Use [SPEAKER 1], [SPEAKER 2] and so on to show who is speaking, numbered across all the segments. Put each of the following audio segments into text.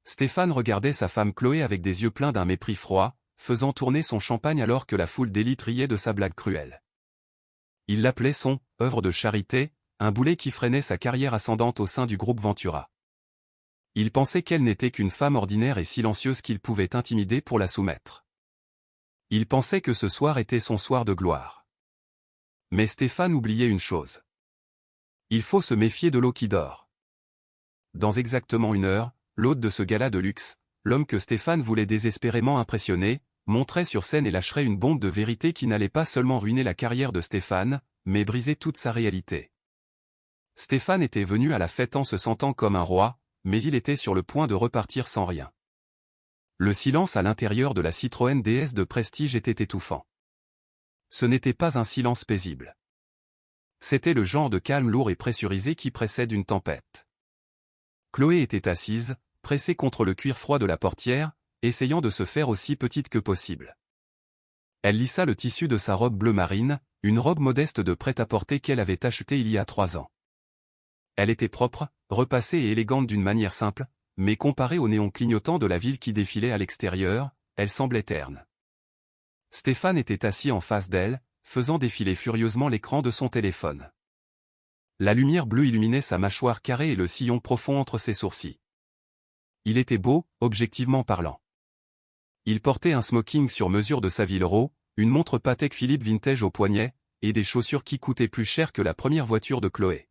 [SPEAKER 1] Stéphane regardait sa femme Chloé avec des yeux pleins d'un mépris froid, faisant tourner son champagne alors que la foule d'élite riait de sa blague cruelle. Il l'appelait son « œuvre de charité », un boulet qui freinait sa carrière ascendante au sein du groupe Ventura. Il pensait qu'elle n'était qu'une femme ordinaire et silencieuse qu'il pouvait intimider pour la soumettre. Il pensait que ce soir était son soir de gloire. Mais Stéphane oubliait une chose. Il faut se méfier de l'eau qui dort. Dans exactement 1 heure, l'hôte de ce gala de luxe, l'homme que Stéphane voulait désespérément impressionner, monterait sur scène et lâcherait une bombe de vérité qui n'allait pas seulement ruiner la carrière de Stéphane, mais briser toute sa réalité. Stéphane était venu à la fête en se sentant comme un roi, mais il était sur le point de repartir sans rien. Le silence à l'intérieur de la Citroën DS de prestige était étouffant. Ce n'était pas un silence paisible. C'était le genre de calme lourd et pressurisé qui précède une tempête. Chloé était assise, pressée contre le cuir froid de la portière, essayant de se faire aussi petite que possible. Elle lissa le tissu de sa robe bleu marine, une robe modeste de prêt-à-porter qu'elle avait achetée il y a 3 ans. Elle était propre, repassée et élégante d'une manière simple, mais comparée au néon clignotant de la ville qui défilait à l'extérieur, elle semblait terne. Stéphane était assis en face d'elle, faisant défiler furieusement l'écran de son téléphone. La lumière bleue illuminait sa mâchoire carrée et le sillon profond entre ses sourcils. Il était beau, objectivement parlant. Il portait un smoking sur mesure de Savile Row, une montre Patek Philippe vintage au poignet, et des chaussures qui coûtaient plus cher que la première voiture de Chloé.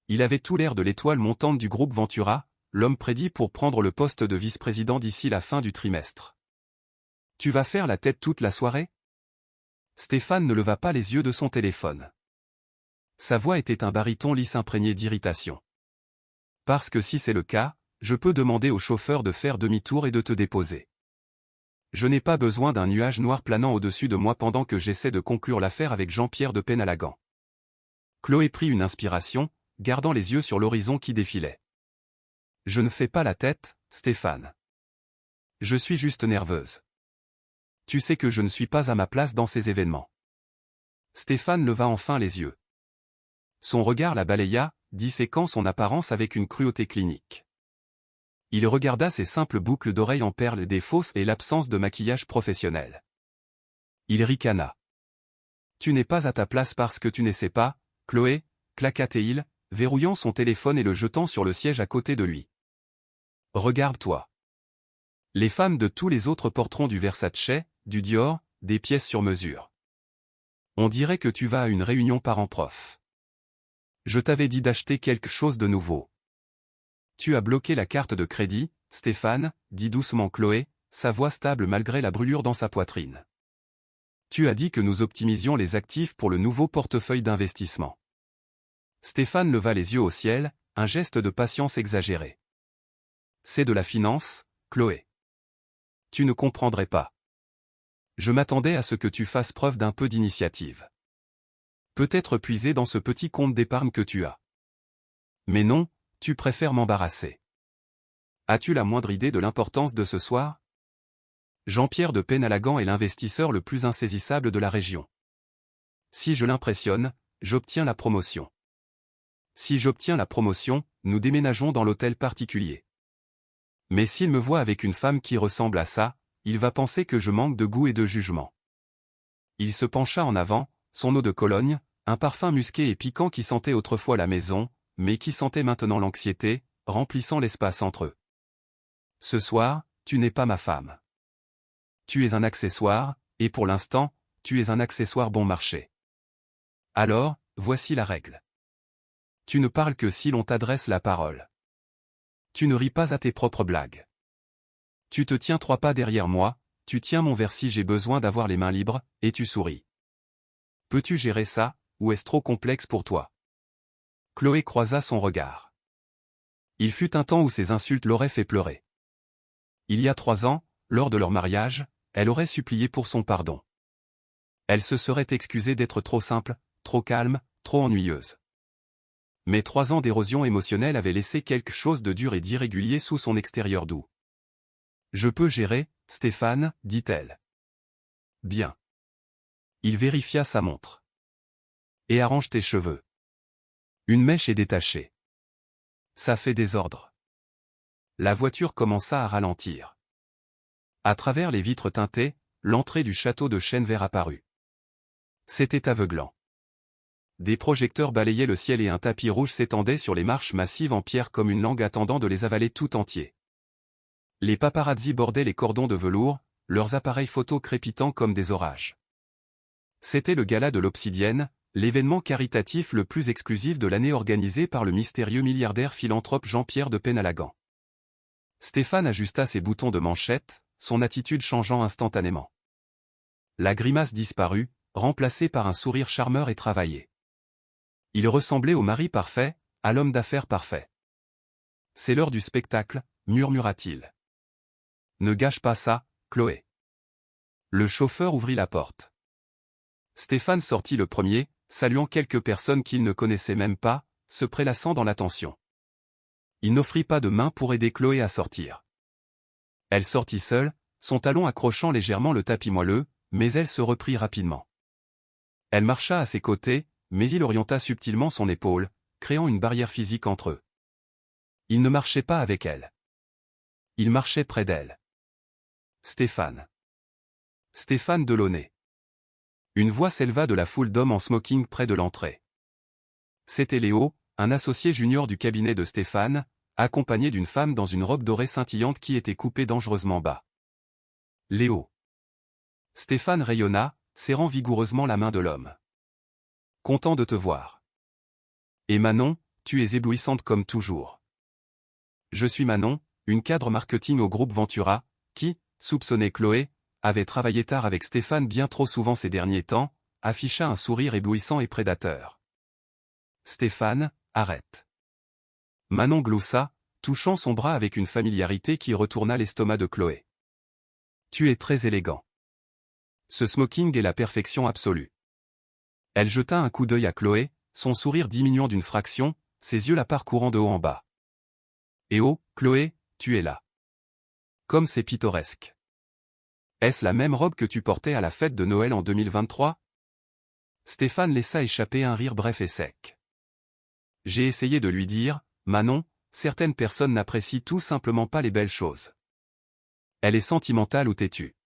[SPEAKER 1] Il avait tout l'air de l'étoile montante du groupe Ventura, l'homme prédit pour prendre le poste de vice-président d'ici la fin du trimestre. « Tu vas faire la tête toute la soirée ?» Stéphane ne leva pas les yeux de son téléphone. Sa voix était un baryton lisse imprégné d'irritation. « Parce que si c'est le cas, je peux demander au chauffeur de faire demi-tour et de te déposer. Je n'ai pas besoin d'un nuage noir planant au-dessus de moi pendant que j'essaie de conclure l'affaire avec Jean-Pierre de Penalagan. » Chloé prit une inspiration, gardant les yeux sur l'horizon qui défilait. « Je ne fais pas la tête, Stéphane. Je suis juste nerveuse. Tu sais que je ne suis pas à ma place dans ces événements. » Stéphane leva enfin les yeux. Son regard la balaya, disséquant son apparence avec une cruauté clinique. Il regarda ses simples boucles d'oreilles en perles des fausses et l'absence de maquillage professionnel. Il ricana. « Tu n'es pas à ta place parce que tu ne sais pas, Chloé, » claqua-t-il, verrouillant son téléphone et le jetant sur le siège à côté de lui. « Regarde-toi. Les femmes de tous les autres porteront du Versace, du Dior, des pièces sur mesure. On dirait que tu vas à une réunion parents-prof. Je t'avais dit d'acheter quelque chose de nouveau. » « Tu as bloqué la carte de crédit, Stéphane, » dit doucement Chloé, sa voix stable malgré la brûlure dans sa poitrine. « Tu as dit que nous optimisions les actifs pour le nouveau portefeuille d'investissement. » Stéphane leva les yeux au ciel, un geste de patience exagéré. « C'est de la finance, Chloé. Tu ne comprendrais pas. Je m'attendais à ce que tu fasses preuve d'un peu d'initiative. Peut-être puiser dans ce petit compte d'épargne que tu as. Mais non, tu préfères m'embarrasser. As-tu la moindre idée de l'importance de ce soir ? Jean-Pierre de Penalagan est l'investisseur le plus insaisissable de la région. Si je l'impressionne, j'obtiens la promotion. Si j'obtiens la promotion, nous déménageons dans l'hôtel particulier. Mais s'il me voit avec une femme qui ressemble à ça, il va penser que je manque de goût et de jugement. » Il se pencha en avant, son eau de Cologne, un parfum musqué et piquant qui sentait autrefois la maison, mais qui sentait maintenant l'anxiété, remplissant l'espace entre eux. « Ce soir, tu n'es pas ma femme. Tu es un accessoire, et pour l'instant, tu es un accessoire bon marché. Alors, voici la règle. Tu ne parles que si l'on t'adresse la parole. Tu ne ris pas à tes propres blagues. Tu te tiens 3 pas derrière moi, tu tiens mon verre si j'ai besoin d'avoir les mains libres, et tu souris. Peux-tu gérer ça, ou est-ce trop complexe pour toi ? » Chloé croisa son regard. Il fut un temps où ses insultes l'auraient fait pleurer. Il y a 3 ans, lors de leur mariage, elle aurait supplié pour son pardon. Elle se serait excusée d'être trop simple, trop calme, trop ennuyeuse. Mais 3 ans d'érosion émotionnelle avaient laissé quelque chose de dur et d'irrégulier sous son extérieur doux. « Je peux gérer, Stéphane, » dit-elle. « Bien. » Il vérifia sa montre. « Et arrange tes cheveux. Une mèche est détachée. Ça fait désordre. » La voiture commença à ralentir. À travers les vitres teintées, l'entrée du château de Chêne-Vert apparut. C'était aveuglant. Des projecteurs balayaient le ciel et un tapis rouge s'étendait sur les marches massives en pierre comme une langue attendant de les avaler tout entier. Les paparazzi bordaient les cordons de velours, leurs appareils photo crépitant comme des orages. C'était le gala de l'Obsidienne, l'événement caritatif le plus exclusif de l'année organisé par le mystérieux milliardaire philanthrope Jean-Pierre de Penalagan. Stéphane ajusta ses boutons de manchette, son attitude changeant instantanément. La grimace disparut, remplacée par un sourire charmeur et travaillé. Il ressemblait au mari parfait, à l'homme d'affaires parfait. « C'est l'heure du spectacle », murmura-t-il. « Ne gâche pas ça, Chloé. » Le chauffeur ouvrit la porte. Stéphane sortit le premier, saluant quelques personnes qu'il ne connaissait même pas, se prélassant dans l'attention. Il n'offrit pas de main pour aider Chloé à sortir. Elle sortit seule, son talon accrochant légèrement le tapis moelleux, mais elle se reprit rapidement. Elle marcha à ses côtés, mais il orienta subtilement son épaule, créant une barrière physique entre eux. Il ne marchait pas avec elle. Il marchait près d'elle. Stéphane. Stéphane Delaunay. Une voix s'éleva de la foule d'hommes en smoking près de l'entrée. C'était Léo, un associé junior du cabinet de Stéphane, accompagné d'une femme dans une robe dorée scintillante qui était coupée dangereusement bas. Léo. Stéphane rayonna, serrant vigoureusement la main de l'homme. Content de te voir. Et Manon, tu es éblouissante comme toujours. Je suis Manon, une cadre marketing au groupe Ventura, qui, soupçonnait Chloé, avait travaillé tard avec Stéphane bien trop souvent ces derniers temps, afficha un sourire éblouissant et prédateur. Stéphane, arrête. Manon gloussa, touchant son bras avec une familiarité qui retourna l'estomac de Chloé. Tu es très élégant. Ce smoking est la perfection absolue. Elle jeta un coup d'œil à Chloé, son sourire diminuant d'une fraction, ses yeux la parcourant de haut en bas. Eh oh, Chloé, tu es là. Comme c'est pittoresque. Est-ce la même robe que tu portais à la fête de Noël en 2023 ? Stéphane laissa échapper un rire bref et sec. J'ai essayé de lui dire, Manon, certaines personnes n'apprécient tout simplement pas les belles choses. Elle est sentimentale ou têtue.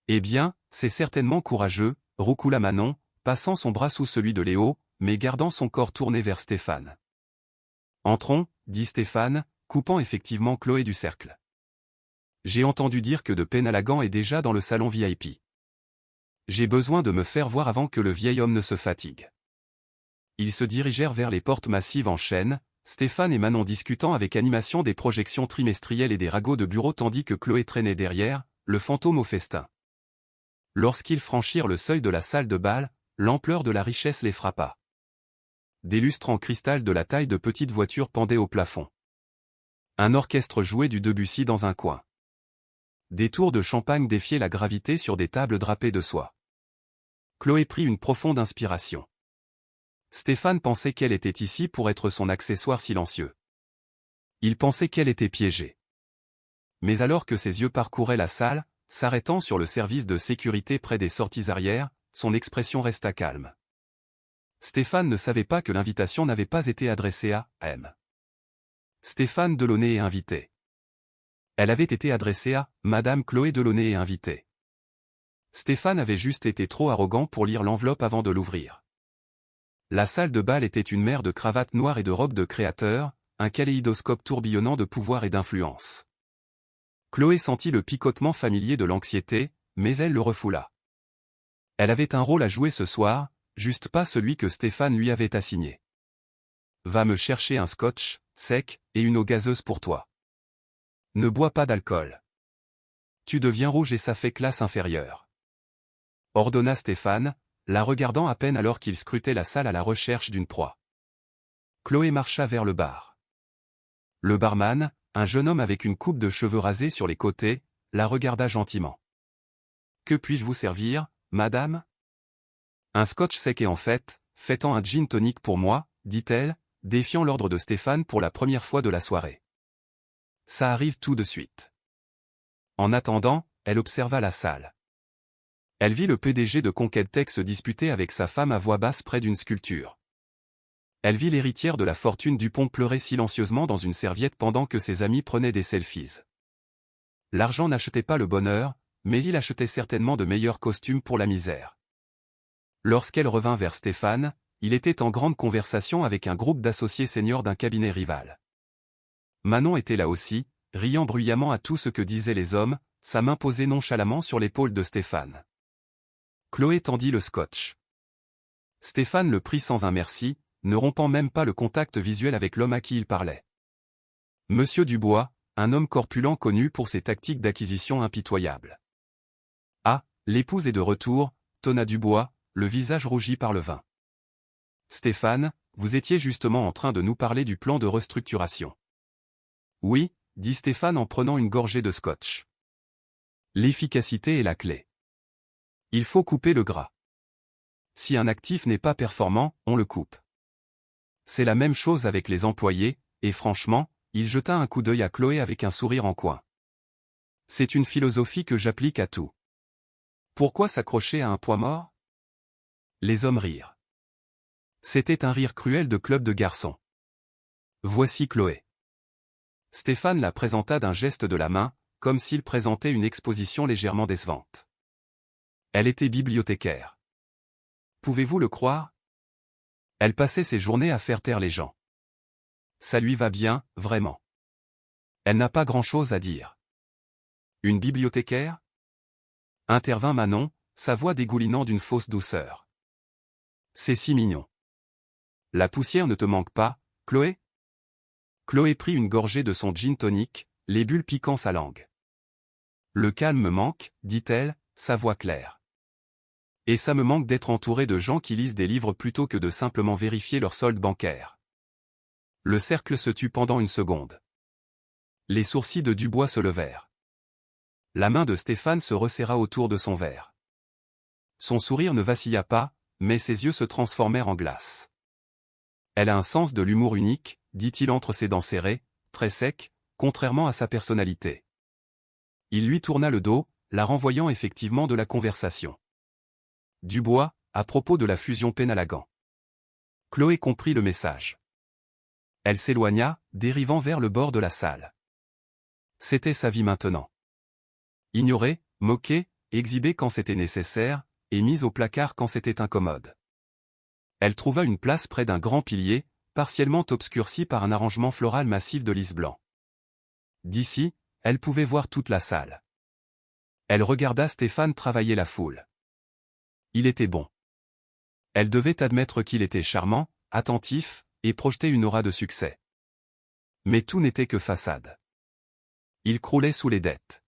[SPEAKER 1] Eh bien, c'est certainement courageux, roucoula Manon, passant son bras sous celui de Léo, mais gardant son corps tourné vers Stéphane. Entrons, dit Stéphane, coupant effectivement Chloé du cercle. J'ai entendu dire que de Penalagan est déjà dans le salon VIP. J'ai besoin de me faire voir avant que le vieil homme ne se fatigue. Ils se dirigèrent vers les portes massives en chêne, Stéphane et Manon discutant avec animation des projections trimestrielles et des ragots de bureau tandis que Chloé traînait derrière, le fantôme au festin. Lorsqu'ils franchirent le seuil de la salle de bal, l'ampleur de la richesse les frappa. Des lustres en cristal de la taille de petites voitures pendaient au plafond. Un orchestre jouait du Debussy dans un coin. Des tours de champagne défiaient la gravité sur des tables drapées de soie. Chloé prit une profonde inspiration. Stéphane pensait qu'elle était ici pour être son accessoire silencieux. Il pensait qu'elle était piégée. Mais alors que ses yeux parcouraient la salle, s'arrêtant sur le service de sécurité près des sorties arrière, son expression resta calme. Stéphane ne savait pas que l'invitation n'avait pas été adressée à M. Stéphane Delaunay est invité. Elle avait été adressée à Madame Chloé Delaunay est invitée. Stéphane avait juste été trop arrogant pour lire l'enveloppe avant de l'ouvrir. La salle de bal était une mer de cravates noires et de robes de créateurs, un kaléidoscope tourbillonnant de pouvoir et d'influence. Chloé sentit le picotement familier de l'anxiété, mais elle le refoula. Elle avait un rôle à jouer ce soir, juste pas celui que Stéphane lui avait assigné. Va me chercher un scotch, sec, et une eau gazeuse pour toi. Ne bois pas d'alcool. Tu deviens rouge et ça fait classe inférieure. Ordonna Stéphane, la regardant à peine alors qu'il scrutait la salle à la recherche d'une proie. Chloé marcha vers le bar. Le barman, un jeune homme avec une coupe de cheveux rasés sur les côtés, la regarda gentiment. Que puis-je vous servir, madame ? Un scotch sec et en fait, faitant un gin tonic pour moi, dit-elle, défiant l'ordre de Stéphane pour la première fois de la soirée. Ça arrive tout de suite. En attendant, elle observa la salle. Elle vit le PDG de Conquête Tech se disputer avec sa femme à voix basse près d'une sculpture. Elle vit l'héritière de la fortune Dupont pleurer silencieusement dans une serviette pendant que ses amis prenaient des selfies. L'argent n'achetait pas le bonheur, mais il achetait certainement de meilleurs costumes pour la misère. Lorsqu'elle revint vers Stéphane, il était en grande conversation avec un groupe d'associés seniors d'un cabinet rival. Manon était là aussi, riant bruyamment à tout ce que disaient les hommes, sa main posée nonchalamment sur l'épaule de Stéphane. Chloé tendit le scotch. Stéphane le prit sans un merci, ne rompant même pas le contact visuel avec l'homme à qui il parlait. Monsieur Dubois, un homme corpulent connu pour ses tactiques d'acquisition impitoyables. Ah, l'épouse est de retour, tonna Dubois, le visage rougi par le vin. Stéphane, vous étiez justement en train de nous parler du plan de restructuration. Oui, dit Stéphane en prenant une gorgée de scotch. L'efficacité est la clé. Il faut couper le gras. Si un actif n'est pas performant, on le coupe. C'est la même chose avec les employés, et franchement, il jeta un coup d'œil à Chloé avec un sourire en coin. C'est une philosophie que j'applique à tout. Pourquoi s'accrocher à un poids mort? Les hommes rirent. C'était un rire cruel de club de garçons. Voici Chloé. Stéphane la présenta d'un geste de la main, comme s'il présentait une exposition légèrement décevante. Elle était bibliothécaire. Pouvez-vous le croire? Elle passait ses journées à faire taire les gens. Ça lui va bien, vraiment. Elle n'a pas grand-chose à dire. Une bibliothécaire? Intervint Manon, sa voix dégoulinant d'une fausse douceur. C'est si mignon. La poussière ne te manque pas, Chloé? Chloé prit une gorgée de son gin tonic, les bulles piquant sa langue. Le calme me manque, dit-elle, sa voix claire. Et ça me manque d'être entouré de gens qui lisent des livres plutôt que de simplement vérifier leur solde bancaire. Le cercle se tut pendant une seconde. Les sourcils de Dubois se levèrent. La main de Stéphane se resserra autour de son verre. Son sourire ne vacilla pas, mais ses yeux se transformèrent en glace. Elle a un sens de l'humour unique, dit-il entre ses dents serrées, très sec, contrairement à sa personnalité. Il lui tourna le dos, la renvoyant effectivement de la conversation. Dubois, à propos de la fusion Penalagan. Chloé comprit le message. Elle s'éloigna, dérivant vers le bord de la salle. C'était sa vie maintenant. Ignorée, moquée, exhibée quand c'était nécessaire, et mise au placard quand c'était incommode. Elle trouva une place près d'un grand pilier, partiellement obscurci par un arrangement floral massif de lys blanc. D'ici, elle pouvait voir toute la salle. Elle regarda Stéphane travailler la foule. Il était bon. Elle devait admettre qu'il était charmant, attentif, et projetait une aura de succès. Mais tout n'était que façade. Il croulait sous les dettes.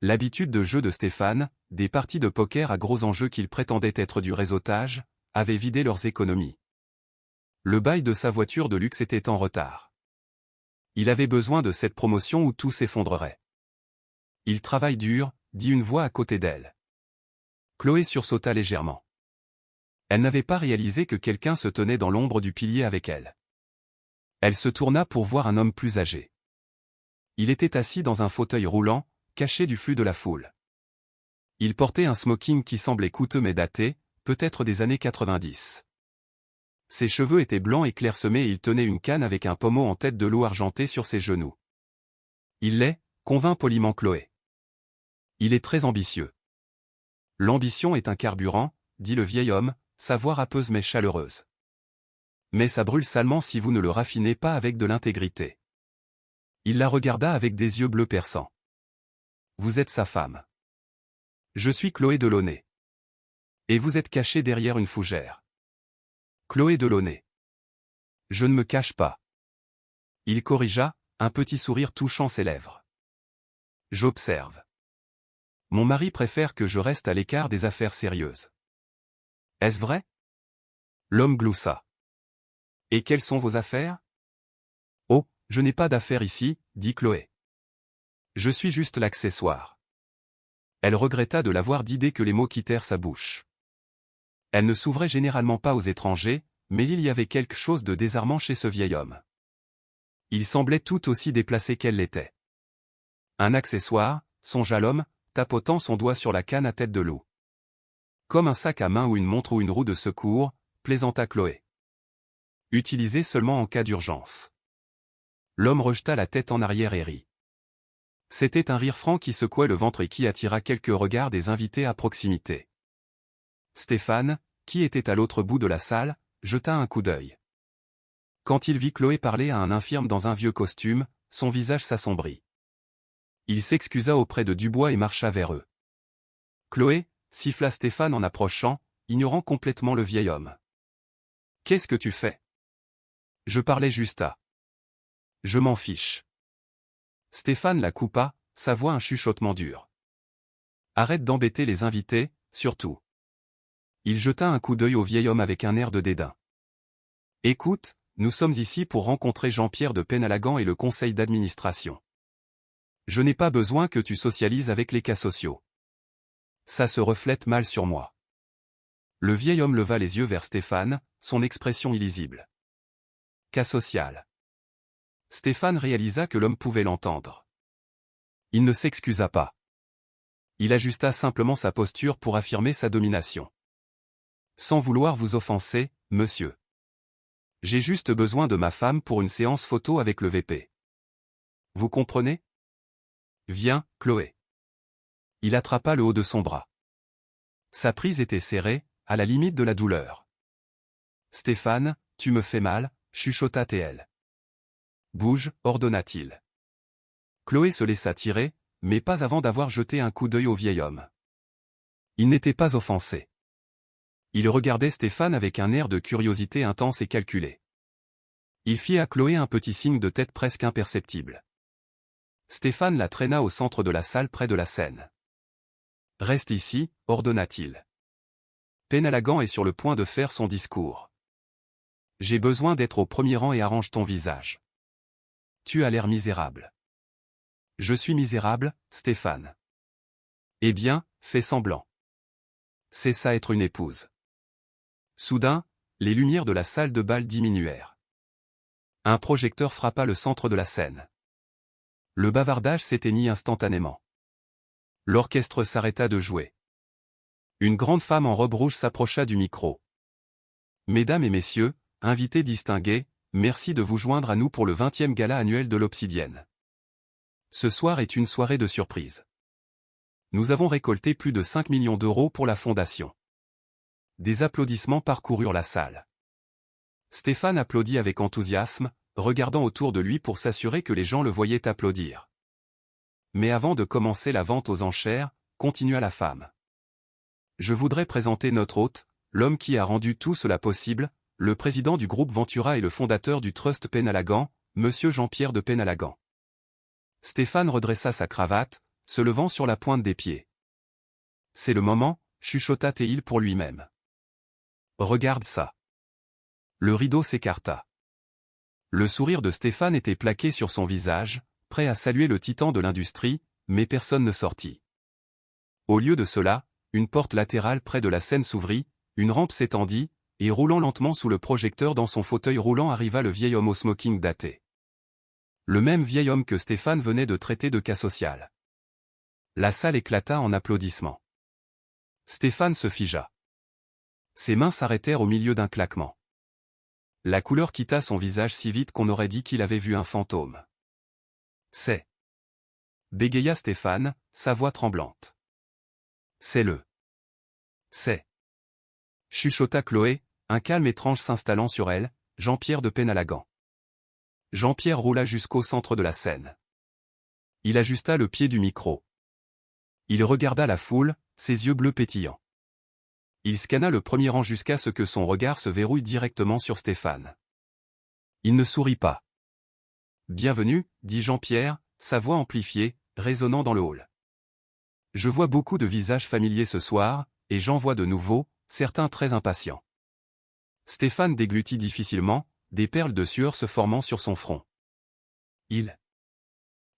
[SPEAKER 1] L'habitude de jeu de Stéphane, des parties de poker à gros enjeux qu'il prétendait être du réseautage, avait vidé leurs économies. Le bail de sa voiture de luxe était en retard. Il avait besoin de cette promotion où tout s'effondrerait. Il travaille dur, dit une voix à côté d'elle. Chloé sursauta légèrement. Elle n'avait pas réalisé que quelqu'un se tenait dans l'ombre du pilier avec elle. Elle se tourna pour voir un homme plus âgé. Il était assis dans un fauteuil roulant, caché du flux de la foule. Il portait un smoking qui semblait coûteux mais daté, peut-être des années 90. Ses cheveux étaient blancs et clairsemés et il tenait une canne avec un pommeau en tête de l'eau argentée sur ses genoux. Il l'est, convint poliment Chloé. Il est très ambitieux. L'ambition est un carburant, dit le vieil homme, sa voix râpeuse mais chaleureuse. Mais ça brûle salement si vous ne le raffinez pas avec de l'intégrité. Il la regarda avec des yeux bleus perçants. Vous êtes sa femme. Je suis Chloé Delaunay. Et vous êtes cachée derrière une fougère. Chloé Delaunay. Je ne me cache pas. Il corrigea, un petit sourire touchant ses lèvres. J'observe. Mon mari préfère que je reste à l'écart des affaires sérieuses. Est-ce vrai? L'homme gloussa. Et quelles sont vos affaires? Oh, je n'ai pas d'affaires ici, dit Chloé. Je suis juste l'accessoire. Elle regretta de l'avoir d'idée que les mots quittèrent sa bouche. Elle ne s'ouvrait généralement pas aux étrangers, mais il y avait quelque chose de désarmant chez ce vieil homme. Il semblait tout aussi déplacé qu'elle l'était. Un accessoire, songea l'homme, tapotant son doigt sur la canne à tête de loup. Comme un sac à main ou une montre ou une roue de secours, plaisanta Chloé. Utilisé seulement en cas d'urgence. L'homme rejeta la tête en arrière et rit. C'était un rire franc qui secouait le ventre et qui attira quelques regards des invités à proximité. Stéphane, qui était à l'autre bout de la salle, jeta un coup d'œil. Quand il vit Chloé parler à un infirme dans un vieux costume, son visage s'assombrit. Il s'excusa auprès de Dubois et marcha vers eux. Chloé, siffla Stéphane en approchant, ignorant complètement le vieil homme. Qu'est-ce que tu fais? Je parlais juste à. Je m'en fiche. Stéphane la coupa, sa voix un chuchotement dur. Arrête d'embêter les invités, surtout. Il jeta un coup d'œil au vieil homme avec un air de dédain. Écoute, nous sommes ici pour rencontrer Jean-Pierre de Penalagan et le conseil d'administration. Je n'ai pas besoin que tu socialises avec les cas sociaux. Ça se reflète mal sur moi. Le vieil homme leva les yeux vers Stéphane, son expression illisible. Cas social. Stéphane réalisa que l'homme pouvait l'entendre. Il ne s'excusa pas. Il ajusta simplement sa posture pour affirmer sa domination. Sans vouloir vous offenser, monsieur. J'ai juste besoin de ma femme pour une séance photo avec le VP. Vous comprenez? Viens, Chloé. Il attrapa le haut de son bras. Sa prise était serrée, à la limite de la douleur. Stéphane, tu me fais mal, chuchota TL. Bouge, ordonna-t-il. Chloé se laissa tirer, mais pas avant d'avoir jeté un coup d'œil au vieil homme. Il n'était pas offensé. Il regardait Stéphane avec un air de curiosité intense et calculé. Il fit à Chloé un petit signe de tête presque imperceptible. Stéphane la traîna au centre de la salle près de la scène. Reste ici, ordonna-t-il. Penalagan est sur le point de faire son discours. J'ai besoin d'être au premier rang et arrange ton visage. Tu as l'air misérable. Je suis misérable, Stéphane. Eh bien, fais semblant. C'est ça être une épouse. Soudain, les lumières de la salle de bal diminuèrent. Un projecteur frappa le centre de la scène. Le bavardage s'éteignit instantanément. L'orchestre s'arrêta de jouer. Une grande femme en robe rouge s'approcha du micro. Mesdames et messieurs, invités distingués, merci de vous joindre à nous pour le 20e gala annuel de l'Obsidienne. Ce soir est une soirée de surprise. Nous avons récolté plus de 5 millions d'euros pour la fondation. Des applaudissements parcoururent la salle. Stéphane applaudit avec enthousiasme, regardant autour de lui pour s'assurer que les gens le voyaient applaudir. Mais avant de commencer la vente aux enchères, continua la femme. Je voudrais présenter notre hôte, l'homme qui a rendu tout cela possible, le président du groupe Ventura et le fondateur du Trust Penalagan, monsieur Jean-Pierre de Penalagan. Stéphane redressa sa cravate, se levant sur la pointe des pieds. C'est le moment, chuchota Théil pour lui-même. Regarde ça. Le rideau s'écarta. Le sourire de Stéphane était plaqué sur son visage, prêt à saluer le titan de l'industrie, mais personne ne sortit. Au lieu de cela, une porte latérale près de la scène s'ouvrit, une rampe s'étendit, et roulant lentement sous le projecteur dans son fauteuil roulant arriva le vieil homme au smoking daté. Le même vieil homme que Stéphane venait de traiter de cas social. La salle éclata en applaudissements. Stéphane se figea. Ses mains s'arrêtèrent au milieu d'un claquement. La couleur quitta son visage si vite qu'on aurait dit qu'il avait vu un fantôme. C'est. Bégaya Stéphane, sa voix tremblante. C'est le. C'est. Chuchota Chloé, un calme étrange s'installant sur elle, Jean-Pierre de Penalagan. Jean-Pierre roula jusqu'au centre de la scène. Il ajusta le pied du micro. Il regarda la foule, ses yeux bleus pétillants. Il scanna le premier rang jusqu'à ce que son regard se verrouille directement sur Stéphane. Il ne sourit pas. Bienvenue, dit Jean-Pierre, sa voix amplifiée, résonnant dans le hall. Je vois beaucoup de visages familiers ce soir, et j'en vois de nouveaux, certains très impatients. Stéphane déglutit difficilement, des perles de sueur se formant sur son front. Il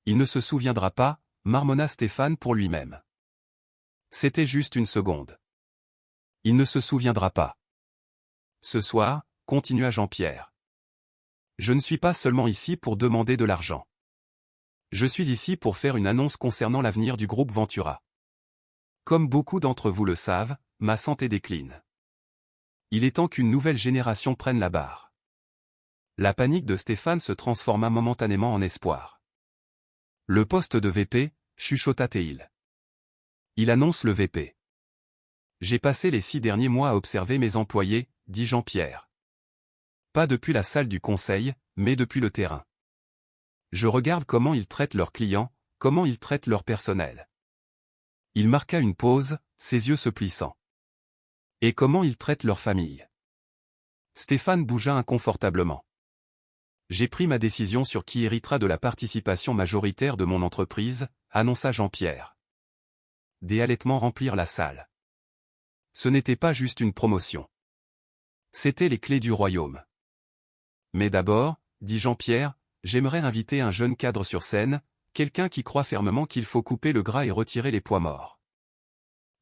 [SPEAKER 1] ne se souviendra pas, marmonna Stéphane pour lui-même. C'était juste une seconde. Il ne se souviendra pas. Ce soir, continua Jean-Pierre. Je ne suis pas seulement ici pour demander de l'argent. Je suis ici pour faire une annonce concernant l'avenir du groupe Ventura. Comme beaucoup d'entre vous le savent, ma santé décline. Il est temps qu'une nouvelle génération prenne la barre. La panique de Stéphane se transforma momentanément en espoir. Le poste de VP, chuchota Théil. Il annonce le VP. J'ai passé les 6 derniers mois à observer mes employés, dit Jean-Pierre. Pas depuis la salle du conseil, mais depuis le terrain. Je regarde comment ils traitent leurs clients, comment ils traitent leur personnel. Il marqua une pause, ses yeux se plissant. Et comment ils traitent leur famille. Stéphane bougea inconfortablement. J'ai pris ma décision sur qui héritera de la participation majoritaire de mon entreprise, annonça Jean-Pierre. Des halètements remplirent la salle. Ce n'était pas juste une promotion. C'étaient les clés du royaume. Mais d'abord, dit Jean-Pierre, j'aimerais inviter un jeune cadre sur scène, quelqu'un qui croit fermement qu'il faut couper le gras et retirer les poids morts.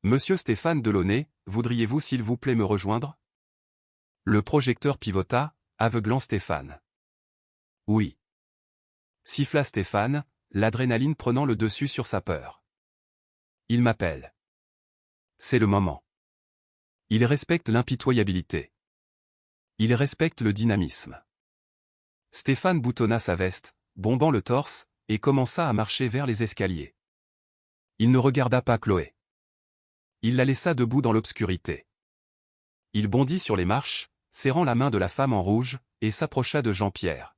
[SPEAKER 1] Monsieur Stéphane Delaunay, voudriez-vous s'il vous plaît me rejoindre? Le projecteur pivota, aveuglant Stéphane. Oui. Siffla Stéphane, l'adrénaline prenant le dessus sur sa peur. Il m'appelle. C'est le moment. Il respecte l'impitoyabilité. Il respecte le dynamisme. Stéphane boutonna sa veste, bombant le torse, et commença à marcher vers les escaliers. Il ne regarda pas Chloé. Il la laissa debout dans l'obscurité. Il bondit sur les marches, serrant la main de la femme en rouge, et s'approcha de Jean-Pierre.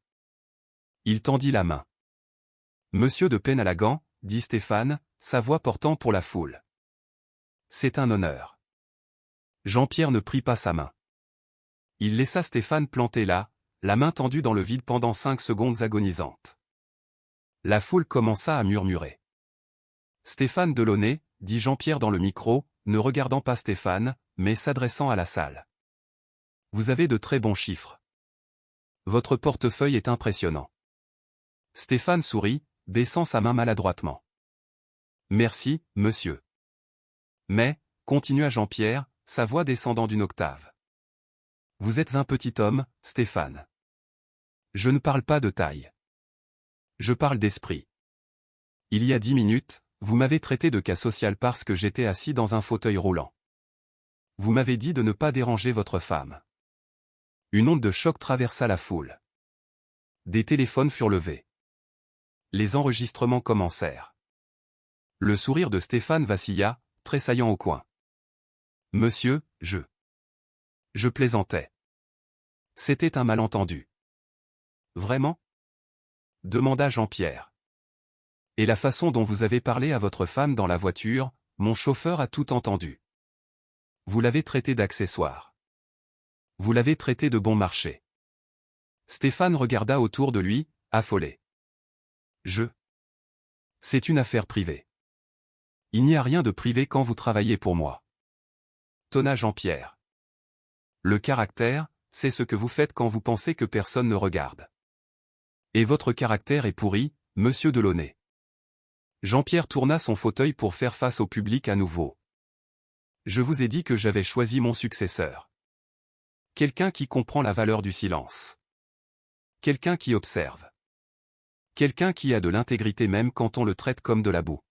[SPEAKER 1] Il tendit la main. Monsieur de Penalagan, dit Stéphane, sa voix portant pour la foule. C'est un honneur. Jean-Pierre ne prit pas sa main. Il laissa Stéphane planté là, la main tendue dans le vide pendant 5 secondes agonisantes. La foule commença à murmurer. Stéphane Delaunay, dit Jean-Pierre dans le micro, ne regardant pas Stéphane, mais s'adressant à la salle. Vous avez de très bons chiffres. Votre portefeuille est impressionnant. Stéphane sourit, baissant sa main maladroitement. Merci, monsieur. Mais, continua Jean-Pierre, sa voix descendant d'une octave. Vous êtes un petit homme, Stéphane. Je ne parle pas de taille. Je parle d'esprit. Il y a 10 minutes, vous m'avez traité de cas social parce que j'étais assis dans un fauteuil roulant. Vous m'avez dit de ne pas déranger votre femme. Une onde de choc traversa la foule. Des téléphones furent levés. Les enregistrements commencèrent. Le sourire de Stéphane vacilla, tressaillant au coin. Monsieur, je plaisantais. C'était un malentendu. Vraiment? Demanda Jean-Pierre. Et la façon dont vous avez parlé à votre femme dans la voiture, mon chauffeur a tout entendu. Vous l'avez traité d'accessoire. Vous l'avez traité de bon marché. Stéphane regarda autour de lui, affolé. C'est une affaire privée. Il n'y a rien de privé quand vous travaillez pour moi. Tonna Jean-Pierre. Le caractère, c'est ce que vous faites quand vous pensez que personne ne regarde. Et votre caractère est pourri, monsieur Delaunay. Jean-Pierre tourna son fauteuil pour faire face au public à nouveau. Je vous ai dit que j'avais choisi mon successeur. Quelqu'un qui comprend la valeur du silence. Quelqu'un qui observe. Quelqu'un qui a de l'intégrité même quand on le traite comme de la boue.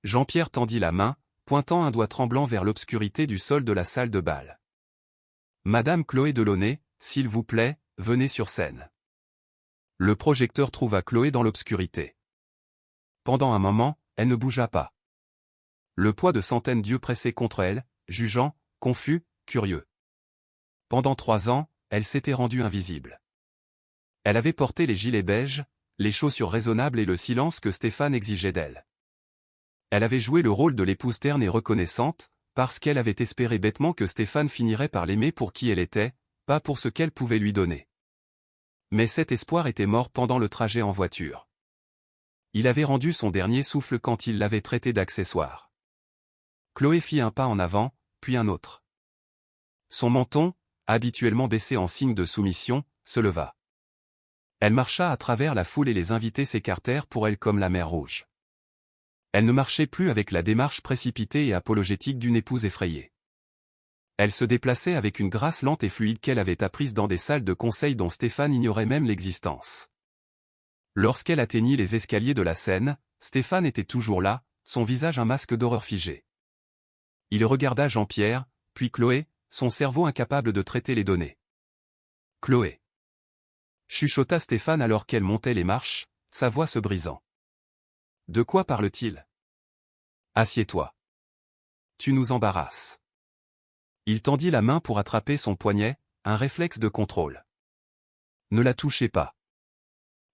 [SPEAKER 1] Jean-Pierre tendit la main, pointant un doigt tremblant vers l'obscurité du sol de la salle de bal. Madame Chloé Delaunay, s'il vous plaît, venez sur scène. Le projecteur trouva Chloé dans l'obscurité. Pendant un moment, elle ne bougea pas. Le poids de centaines d'yeux pressait contre elle, jugeant, confus, curieux. Pendant 3 ans, elle s'était rendue invisible. Elle avait porté les gilets beiges, les chaussures raisonnables et le silence que Stéphane exigeait d'elle. Elle avait joué le rôle de l'épouse terne et reconnaissante, parce qu'elle avait espéré bêtement que Stéphane finirait par l'aimer pour qui elle était, pas pour ce qu'elle pouvait lui donner. Mais cet espoir était mort pendant le trajet en voiture. Il avait rendu son dernier souffle quand il l'avait traité d'accessoire. Chloé fit un pas en avant, puis un autre. Son menton, habituellement baissé en signe de soumission, se leva. Elle marcha à travers la foule et les invités s'écartèrent pour elle comme la mer Rouge. Elle ne marchait plus avec la démarche précipitée et apologétique d'une épouse effrayée. Elle se déplaçait avec une grâce lente et fluide qu'elle avait apprise dans des salles de conseil dont Stéphane ignorait même l'existence. Lorsqu'elle atteignit les escaliers de la scène, Stéphane était toujours là, son visage un masque d'horreur figé. Il regarda Jean-Pierre, puis Chloé, son cerveau incapable de traiter les données. Chloé. Chuchota Stéphane alors qu'elle montait les marches, sa voix se brisant. De quoi parle-t-il? Assieds-toi. Tu nous embarrasses. Il tendit la main pour attraper son poignet, un réflexe de contrôle. Ne la touchez pas.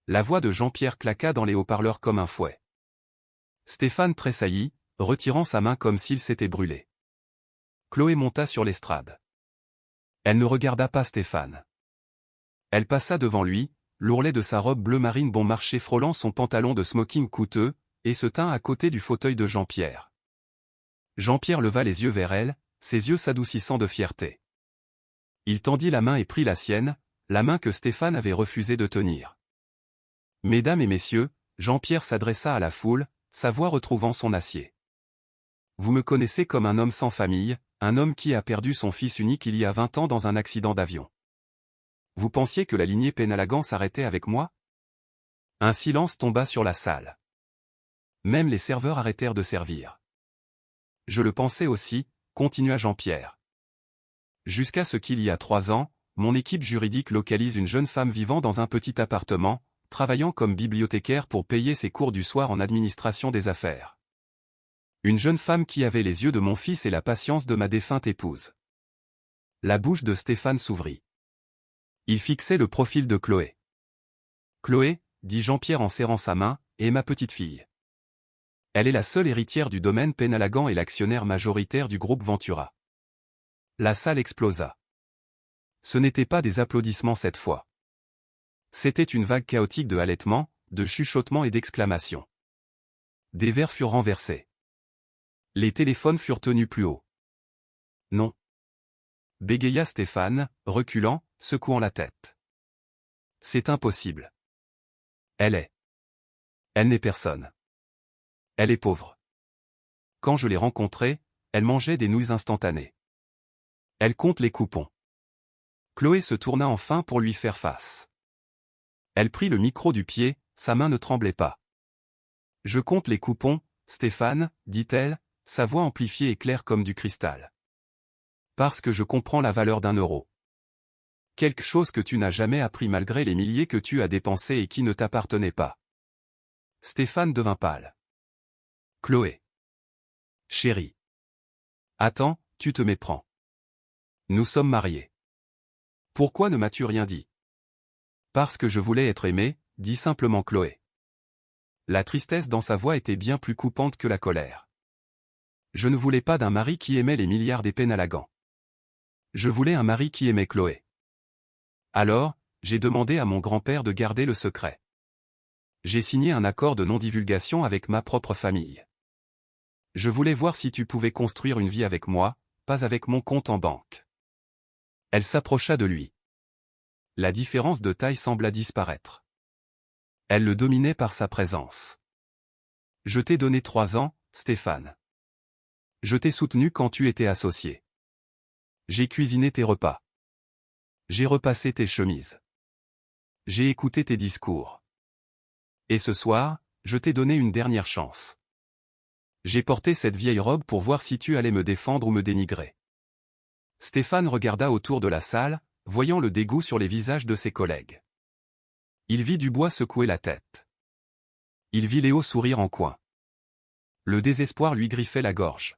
[SPEAKER 1] La voix de Jean-Pierre claqua dans les haut-parleurs comme un fouet. Stéphane tressaillit, retirant sa main comme s'il s'était brûlé. Chloé monta sur l'estrade. Elle ne regarda pas Stéphane. Elle passa devant lui, l'ourlet de sa robe bleu marine bon marché frôlant son pantalon de smoking coûteux, et se tint à côté du fauteuil de Jean-Pierre. Jean-Pierre leva les yeux vers elle, ses yeux s'adoucissant de fierté. Il tendit la main et prit la sienne, la main que Stéphane avait refusé de tenir. Mesdames et messieurs, Jean-Pierre s'adressa à la foule, sa voix retrouvant son acier. Vous me connaissez comme un homme sans famille, un homme qui a perdu son fils unique il y a 20 ans dans un accident d'avion. Vous pensiez que la lignée Penalagan s'arrêtait avec moi? Un silence tomba sur la salle. Même les serveurs arrêtèrent de servir. Je le pensais aussi, continua Jean-Pierre. Jusqu'à ce qu'il y a 3 ans, mon équipe juridique localise une jeune femme vivant dans un petit appartement, travaillant comme bibliothécaire pour payer ses cours du soir en administration des affaires. Une jeune femme qui avait les yeux de mon fils et la patience de ma défunte épouse. La bouche de Stéphane s'ouvrit. Il fixait le profil de Chloé. Chloé, dit Jean-Pierre en serrant sa main, est ma petite fille. Elle est la seule héritière du domaine Penalagan et l'actionnaire majoritaire du groupe Ventura. La salle explosa. Ce n'étaient pas des applaudissements cette fois. C'était une vague chaotique de halètements, de chuchotements et d'exclamations. Des verres furent renversés. Les téléphones furent tenus plus haut. Non. Bégaya Stéphane, reculant, secouant la tête. C'est impossible. Elle n'est personne. Elle est pauvre. Quand je l'ai rencontrée, elle mangeait des nouilles instantanées. Elle compte les coupons. Chloé se tourna enfin pour lui faire face. Elle prit le micro du pied, sa main ne tremblait pas. Je compte les coupons, Stéphane, dit-elle, sa voix amplifiée et claire comme du cristal. Parce que je comprends la valeur d'1 euro. Quelque chose que tu n'as jamais appris malgré les milliers que tu as dépensés et qui ne t'appartenaient pas. Stéphane devint pâle. Chloé. Chérie. Attends, tu te méprends. Nous sommes mariés. Pourquoi ne m'as-tu rien dit? Parce que je voulais être aimé, dit simplement Chloé. La tristesse dans sa voix était bien plus coupante que la colère. Je ne voulais pas d'un mari qui aimait les milliards des Penalagan. Je voulais un mari qui aimait Chloé. Alors, j'ai demandé à mon grand-père de garder le secret. J'ai signé un accord de non-divulgation avec ma propre famille. Je voulais voir si tu pouvais construire une vie avec moi, pas avec mon compte en banque. Elle s'approcha de lui. La différence de taille sembla disparaître. Elle le dominait par sa présence. Je t'ai donné 3 ans, Stéphane. Je t'ai soutenu quand tu étais associé. J'ai cuisiné tes repas. J'ai repassé tes chemises. J'ai écouté tes discours. Et ce soir, je t'ai donné une dernière chance. J'ai porté cette vieille robe pour voir si tu allais me défendre ou me dénigrer. Stéphane regarda autour de la salle, voyant le dégoût sur les visages de ses collègues. Il vit Dubois secouer la tête. Il vit Léo sourire en coin. Le désespoir lui griffait la gorge.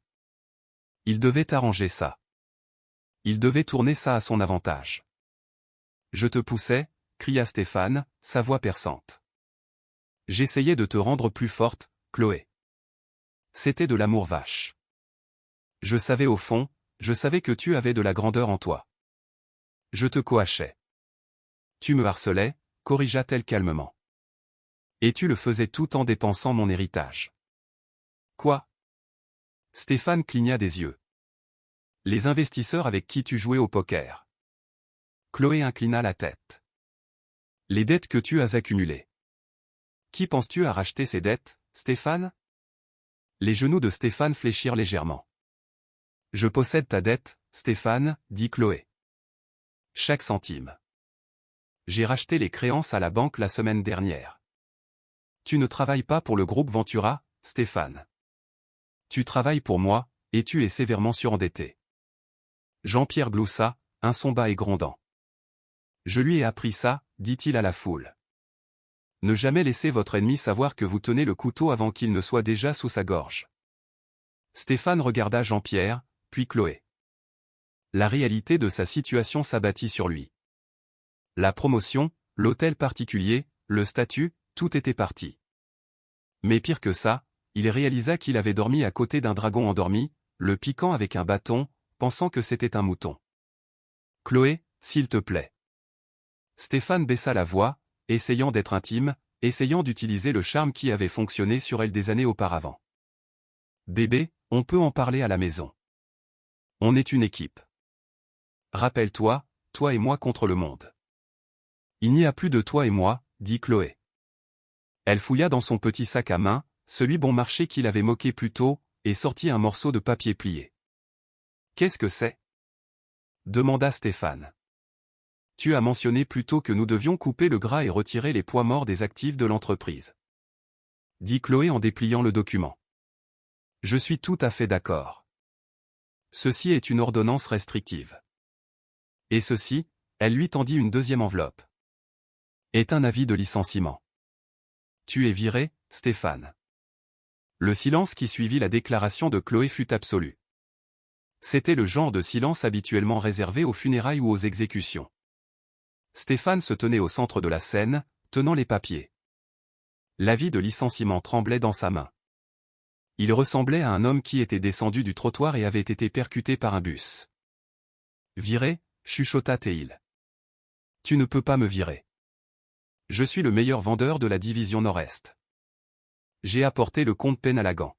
[SPEAKER 1] Il devait arranger ça. Il devait tourner ça à son avantage. Je te poussais, cria Stéphane, sa voix perçante. J'essayais de te rendre plus forte, Chloé. C'était de l'amour vache. Je savais au fond, je savais que tu avais de la grandeur en toi. Je te coachais. Tu me harcelais, corrigea-t-elle calmement. Et tu le faisais tout en dépensant mon héritage. Quoi? Stéphane cligna des yeux. Les investisseurs avec qui tu jouais au poker. Chloé inclina la tête. Les dettes que tu as accumulées. Qui penses-tu à racheter ces dettes, Stéphane? Les genoux de Stéphane fléchirent légèrement. Je possède ta dette, Stéphane, dit Chloé. Chaque centime. J'ai racheté les créances à la banque la semaine dernière. Tu ne travailles pas pour le groupe Ventura, Stéphane. Tu travailles pour moi, et tu es sévèrement surendetté. Jean-Pierre gloussa, un son bas et grondant. Je lui ai appris ça, dit-il à la foule. Ne jamais laisser votre ennemi savoir que vous tenez le couteau avant qu'il ne soit déjà sous sa gorge. Stéphane regarda Jean-Pierre, puis Chloé. La réalité de sa situation s'abattit sur lui. La promotion, l'hôtel particulier, le statut, tout était parti. Mais pire que ça, il réalisa qu'il avait dormi à côté d'un dragon endormi, le piquant avec un bâton, pensant que c'était un mouton. « Chloé, s'il te plaît. » Stéphane baissa la voix, essayant d'être intime, essayant d'utiliser le charme qui avait fonctionné sur elle des années auparavant. « Bébé, on peut en parler à la maison. On est une équipe. Rappelle-toi, toi et moi contre le monde. » « Il n'y a plus de toi et moi, » dit Chloé. Elle fouilla dans son petit sac à main, celui bon marché qu'il avait moqué plus tôt, et sortit un morceau de papier plié. « Qu'est-ce que c'est » demanda Stéphane. « Tu as mentionné plus tôt que nous devions couper le gras et retirer les poids morts des actifs de l'entreprise. » dit Chloé en dépliant le document. « Je suis tout à fait d'accord. Ceci est une ordonnance restrictive. Et ceci, » elle lui tendit une deuxième enveloppe. « Est un avis de licenciement. Tu es viré, Stéphane. » Le silence qui suivit la déclaration de Chloé fut absolu. C'était le genre de silence habituellement réservé aux funérailles ou aux exécutions. Stéphane se tenait au centre de la scène, tenant les papiers. L'avis de licenciement tremblait dans sa main. Il ressemblait à un homme qui était descendu du trottoir et avait été percuté par un bus. « Viré » chuchota Théil. « Tu ne peux pas me virer. Je suis le meilleur vendeur de la division Nord-Est. J'ai apporté le compte Penalagan. »«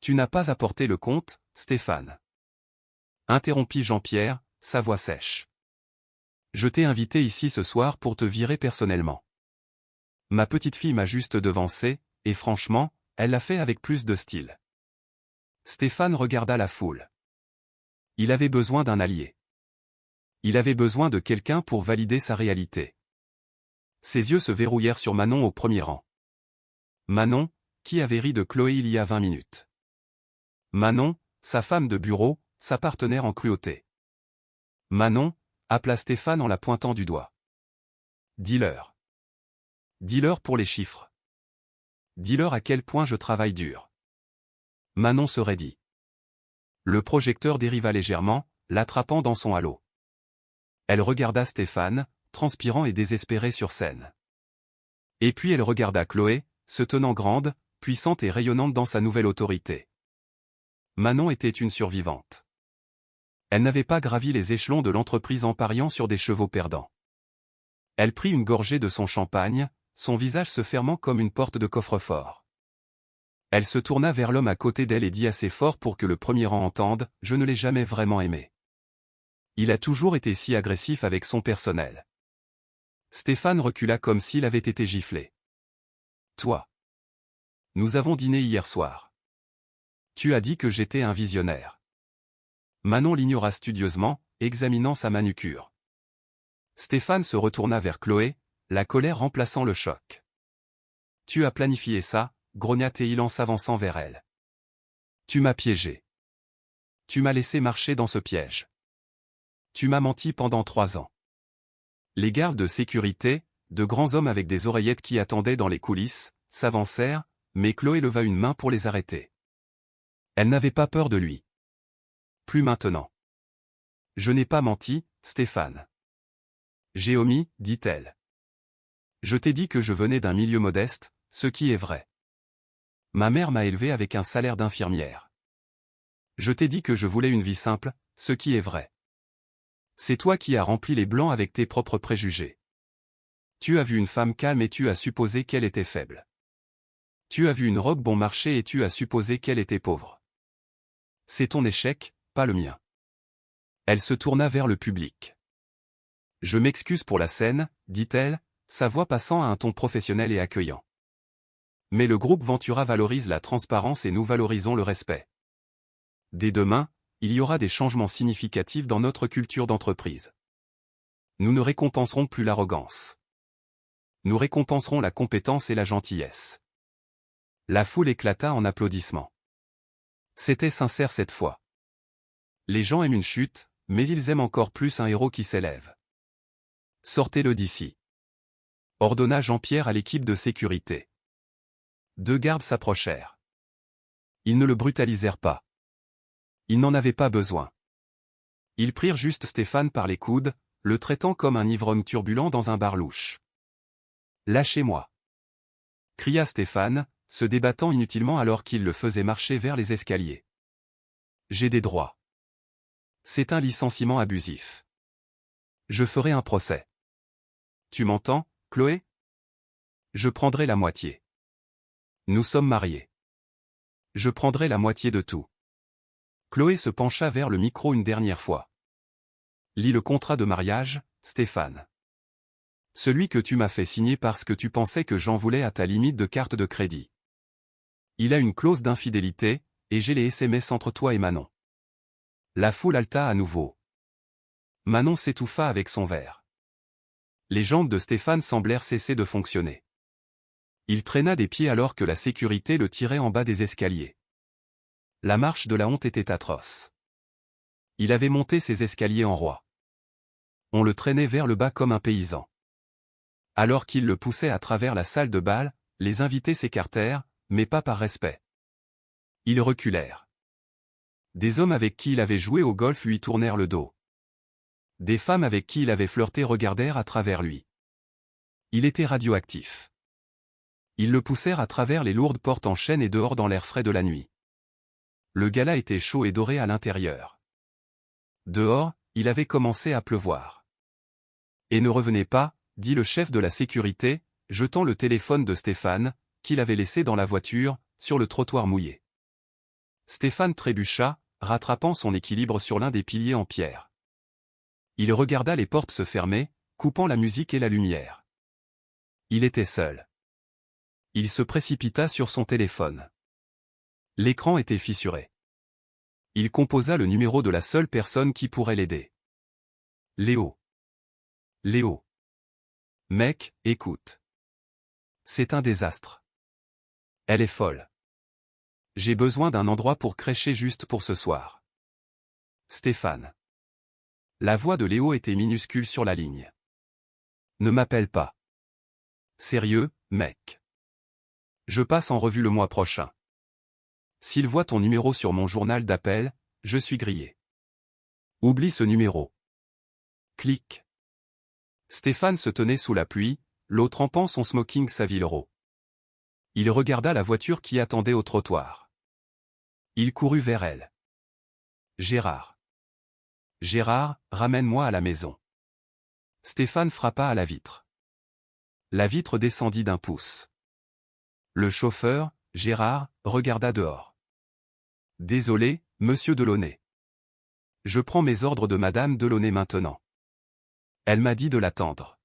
[SPEAKER 1] Tu n'as pas apporté le compte, Stéphane. » interrompit Jean-Pierre, sa voix sèche. « Je t'ai invité ici ce soir pour te virer personnellement. Ma petite fille m'a juste devancé, et franchement, elle l'a fait avec plus de style. » Stéphane regarda la foule. Il avait besoin d'un allié. Il avait besoin de quelqu'un pour valider sa réalité. Ses yeux se verrouillèrent sur Manon au premier rang. Manon, qui avait ri de Chloé il y a 20 minutes. Manon, sa femme de bureau, sa partenaire en cruauté. Manon, appela Stéphane en la pointant du doigt. Dis-leur. Dis-leur pour les chiffres. Dis-leur à quel point je travaille dur. Manon se raidit. Le projecteur dériva légèrement, l'attrapant dans son halo. Elle regarda Stéphane, transpirant et désespéré sur scène. Et puis elle regarda Chloé, se tenant grande, puissante et rayonnante dans sa nouvelle autorité. Manon était une survivante. Elle n'avait pas gravi les échelons de l'entreprise en pariant sur des chevaux perdants. Elle prit une gorgée de son champagne, son visage se fermant comme une porte de coffre-fort. Elle se tourna vers l'homme à côté d'elle et dit assez fort pour que le premier rang entende, « Je ne l'ai jamais vraiment aimé. Il a toujours été si agressif avec son personnel. » Stéphane recula comme s'il avait été giflé. « Toi. Nous avons dîné hier soir. Tu as dit que j'étais un visionnaire. » Manon l'ignora studieusement, examinant sa manucure. Stéphane se retourna vers Chloé, la colère remplaçant le choc. « Tu as planifié ça » grogna Théil en s'avançant vers elle. « Tu m'as piégé. Tu m'as laissé marcher dans ce piège. Tu m'as menti pendant 3 ans. » Les gardes de sécurité, de grands hommes avec des oreillettes qui attendaient dans les coulisses, s'avancèrent, mais Chloé leva une main pour les arrêter. Elle n'avait pas peur de lui. Plus maintenant. « Je n'ai pas menti, Stéphane. J'ai omis, dit-elle. Je t'ai dit que je venais d'un milieu modeste, ce qui est vrai. Ma mère m'a élevé avec un salaire d'infirmière. Je t'ai dit que je voulais une vie simple, ce qui est vrai. C'est toi qui as rempli les blancs avec tes propres préjugés. Tu as vu une femme calme et tu as supposé qu'elle était faible. Tu as vu une robe bon marché et tu as supposé qu'elle était pauvre. C'est ton échec, pas le mien. » Elle se tourna vers le public. « Je m'excuse pour la scène, » dit-elle, sa voix passant à un ton professionnel et accueillant. « Mais le groupe Ventura valorise la transparence et nous valorisons le respect. Dès demain, il y aura des changements significatifs dans notre culture d'entreprise. Nous ne récompenserons plus l'arrogance. Nous récompenserons la compétence et la gentillesse. » La foule éclata en applaudissements. C'était sincère cette fois. Les gens aiment une chute, mais ils aiment encore plus un héros qui s'élève. Sortez-le d'ici. ordonna Jean-Pierre à l'équipe de sécurité. 2 gardes s'approchèrent. Ils ne le brutalisèrent pas. Ils n'en avaient pas besoin. Ils prirent juste Stéphane par les coudes, le traitant comme un ivrogne turbulent dans un bar louche. « Lâchez-moi » cria Stéphane, se débattant inutilement alors qu'il le faisait marcher vers les escaliers. « J'ai des droits. C'est un licenciement abusif. Je ferai un procès. Tu m'entends, Chloé? Je prendrai la moitié. Nous sommes mariés. Je prendrai la moitié de tout. » Chloé se pencha vers le micro une dernière fois. « Lis le contrat de mariage, Stéphane. Celui que tu m'as fait signer parce que tu pensais que j'en voulais à ta limite de carte de crédit. Il a une clause d'infidélité, et j'ai les SMS entre toi et Manon. » La foule haleta à nouveau. Manon s'étouffa avec son verre. Les jambes de Stéphane semblèrent cesser de fonctionner. Il traîna des pieds alors que la sécurité le tirait en bas des escaliers. La marche de la honte était atroce. Il avait monté ses escaliers en roi. On le traînait vers le bas comme un paysan. Alors qu'il le poussait à travers la salle de bal, les invités s'écartèrent, mais pas par respect. Ils reculèrent. Des hommes avec qui il avait joué au golf lui tournèrent le dos. Des femmes avec qui il avait flirté regardèrent à travers lui. Il était radioactif. Ils le poussèrent à travers les lourdes portes en chêne et dehors dans l'air frais de la nuit. Le gala était chaud et doré à l'intérieur. Dehors, il avait commencé à pleuvoir. « Et ne revenez pas » dit le chef de la sécurité, jetant le téléphone de Stéphane, qu'il avait laissé dans la voiture, sur le trottoir mouillé. Stéphane trébucha, rattrapant son équilibre sur l'un des piliers en pierre. Il regarda les portes se fermer, coupant la musique et la lumière. Il était seul. Il se précipita sur son téléphone. L'écran était fissuré. Il composa le numéro de la seule personne qui pourrait l'aider. Léo. Léo. Mec, écoute. C'est un désastre. Elle est folle. J'ai besoin d'un endroit pour crècher juste pour ce soir. Stéphane. La voix de Léo était minuscule sur la ligne. Ne m'appelle pas. Sérieux, mec. Je passe en revue le mois prochain. S'il voit ton numéro sur mon journal d'appel, je suis grillé. Oublie ce numéro. Clic. Stéphane se tenait sous la pluie, l'eau trempant son smoking Savile-Row. Il regarda la voiture qui attendait au trottoir. Il courut vers elle. Gérard. Gérard, ramène-moi à la maison. Stéphane frappa à la vitre. La vitre descendit d'1 pouce. Le chauffeur, Gérard, regarda dehors. Désolé, monsieur Delaunay. Je prends mes ordres de madame Delaunay maintenant. Elle m'a dit de l'attendre.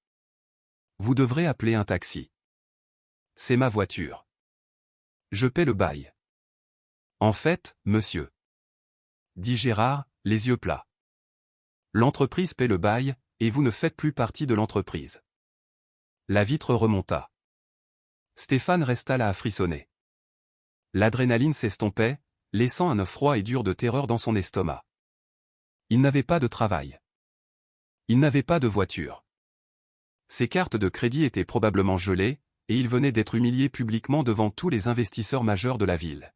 [SPEAKER 1] Vous devrez appeler un taxi. C'est ma voiture. Je paie le bail. En fait, monsieur. Dit Gérard, les yeux plats. L'entreprise paie le bail, et vous ne faites plus partie de l'entreprise. La vitre remonta. Stéphane resta là à frissonner. L'adrénaline s'estompait, laissant un œuf froid et dur de terreur dans son estomac. Il n'avait pas de travail. Il n'avait pas de voiture. Ses cartes de crédit étaient probablement gelées, et il venait d'être humilié publiquement devant tous les investisseurs majeurs de la ville.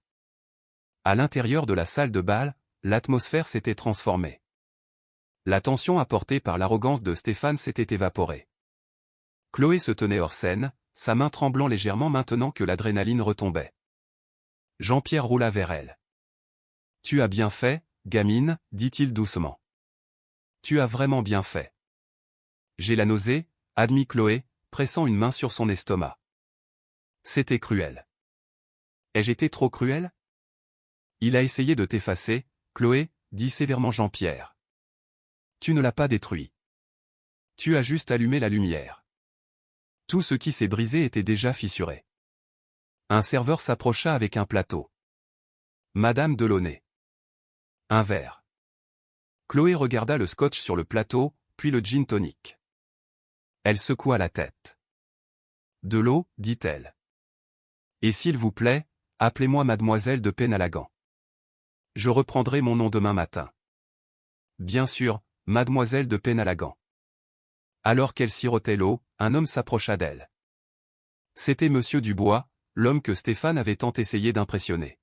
[SPEAKER 1] À l'intérieur de la salle de bal, l'atmosphère s'était transformée. La tension apportée par l'arrogance de Stéphane s'était évaporée. Chloé se tenait hors scène, sa main tremblant légèrement maintenant que l'adrénaline retombait. Jean-Pierre roula vers elle. « Tu as bien fait, gamine, dit-il doucement. Tu as vraiment bien fait. J'ai la nausée, admit Chloé, pressant une main sur son estomac. C'était cruel. Ai-je été trop cruel? Il a essayé de t'effacer, Chloé, dit sévèrement Jean-Pierre. Tu ne l'as pas détruit. Tu as juste allumé la lumière. Tout ce qui s'est brisé était déjà fissuré. Un serveur s'approcha avec un plateau. Madame Delaunay. Un verre. Chloé regarda le scotch sur le plateau, puis le gin tonic. Elle secoua la tête. De l'eau, dit-elle. Et s'il vous plaît, appelez-moi mademoiselle de Penalagan. Je reprendrai mon nom demain matin. Bien sûr, mademoiselle de Penalagan. Alors qu'elle sirotait l'eau, un homme s'approcha d'elle. C'était Monsieur Dubois, l'homme que Stéphane avait tant essayé d'impressionner.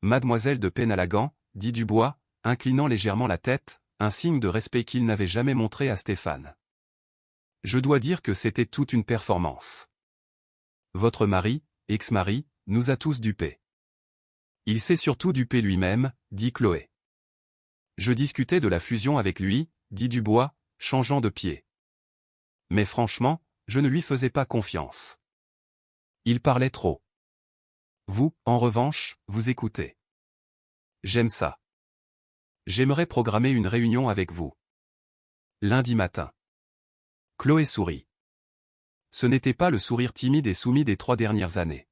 [SPEAKER 1] Mademoiselle de Penalagan, dit Dubois, inclinant légèrement la tête, un signe de respect qu'il n'avait jamais montré à Stéphane. Je dois dire que c'était toute une performance. Votre mari, ex-mari, nous a tous dupés. Il s'est surtout dupé lui-même, dit Chloé. Je discutais de la fusion avec lui, dit Dubois, changeant de pied. Mais franchement, je ne lui faisais pas confiance. Il parlait trop. Vous, en revanche, vous écoutez. J'aime ça. J'aimerais programmer une réunion avec vous. Lundi matin. Chloé sourit. Ce n'était pas le sourire timide et soumis des 3 dernières années.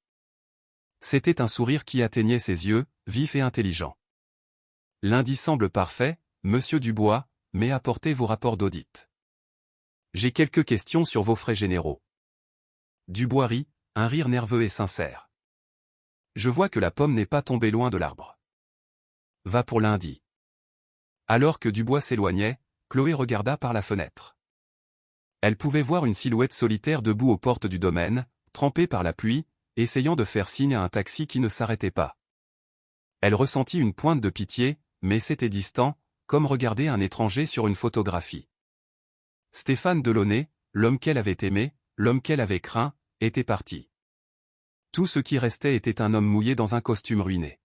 [SPEAKER 1] C'était un sourire qui atteignait ses yeux, vifs et intelligents. Lundi semble parfait, Monsieur Dubois, mais apportez vos rapports d'audit. J'ai quelques questions sur vos frais généraux. Dubois rit, un rire nerveux et sincère. Je vois que la pomme n'est pas tombée loin de l'arbre. Va pour lundi. Alors que Dubois s'éloignait, Chloé regarda par la fenêtre. Elle pouvait voir une silhouette solitaire debout aux portes du domaine, trempée par la pluie, essayant de faire signe à un taxi qui ne s'arrêtait pas. Elle ressentit une pointe de pitié, mais c'était distant, comme regarder un étranger sur une photographie. Stéphane Delaunay, l'homme qu'elle avait aimé, l'homme qu'elle avait craint, était parti. Tout ce qui restait était un homme mouillé dans un costume ruiné.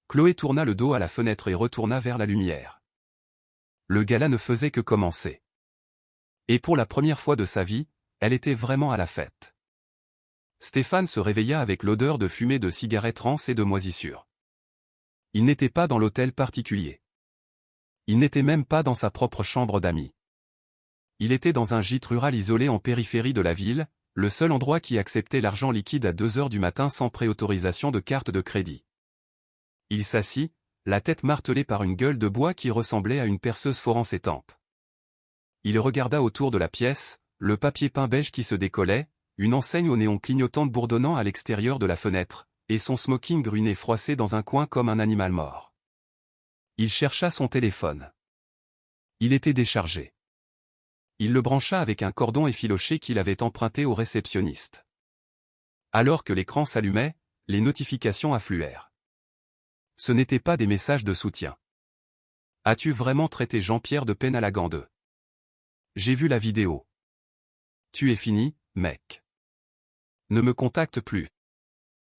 [SPEAKER 1] Chloé tourna le dos à la fenêtre et retourna vers la lumière. Le gala ne faisait que commencer. Et pour la première fois de sa vie, elle était vraiment à la fête. Stéphane se réveilla avec l'odeur de fumée de cigarettes rances et de moisissures. Il n'était pas dans l'hôtel particulier. Il n'était même pas dans sa propre chambre d'amis. Il était dans un gîte rural isolé en périphérie de la ville, le seul endroit qui acceptait l'argent liquide à 2 heures du matin sans préautorisation de carte de crédit. Il s'assit, la tête martelée par une gueule de bois qui ressemblait à une perceuse forant ses tempes. Il regarda autour de la pièce, le papier peint beige qui se décollait, une enseigne au néon clignotante bourdonnant à l'extérieur de la fenêtre, et son smoking ruiné froissé dans un coin comme un animal mort. Il chercha son téléphone. Il était déchargé. Il le brancha avec un cordon effiloché qu'il avait emprunté au réceptionniste. Alors que l'écran s'allumait, les notifications affluèrent. Ce n'étaient pas des messages de soutien. As-tu vraiment traité Jean-Pierre de Penalagan 2? J'ai vu la vidéo. Tu es fini, mec. Ne me contacte plus.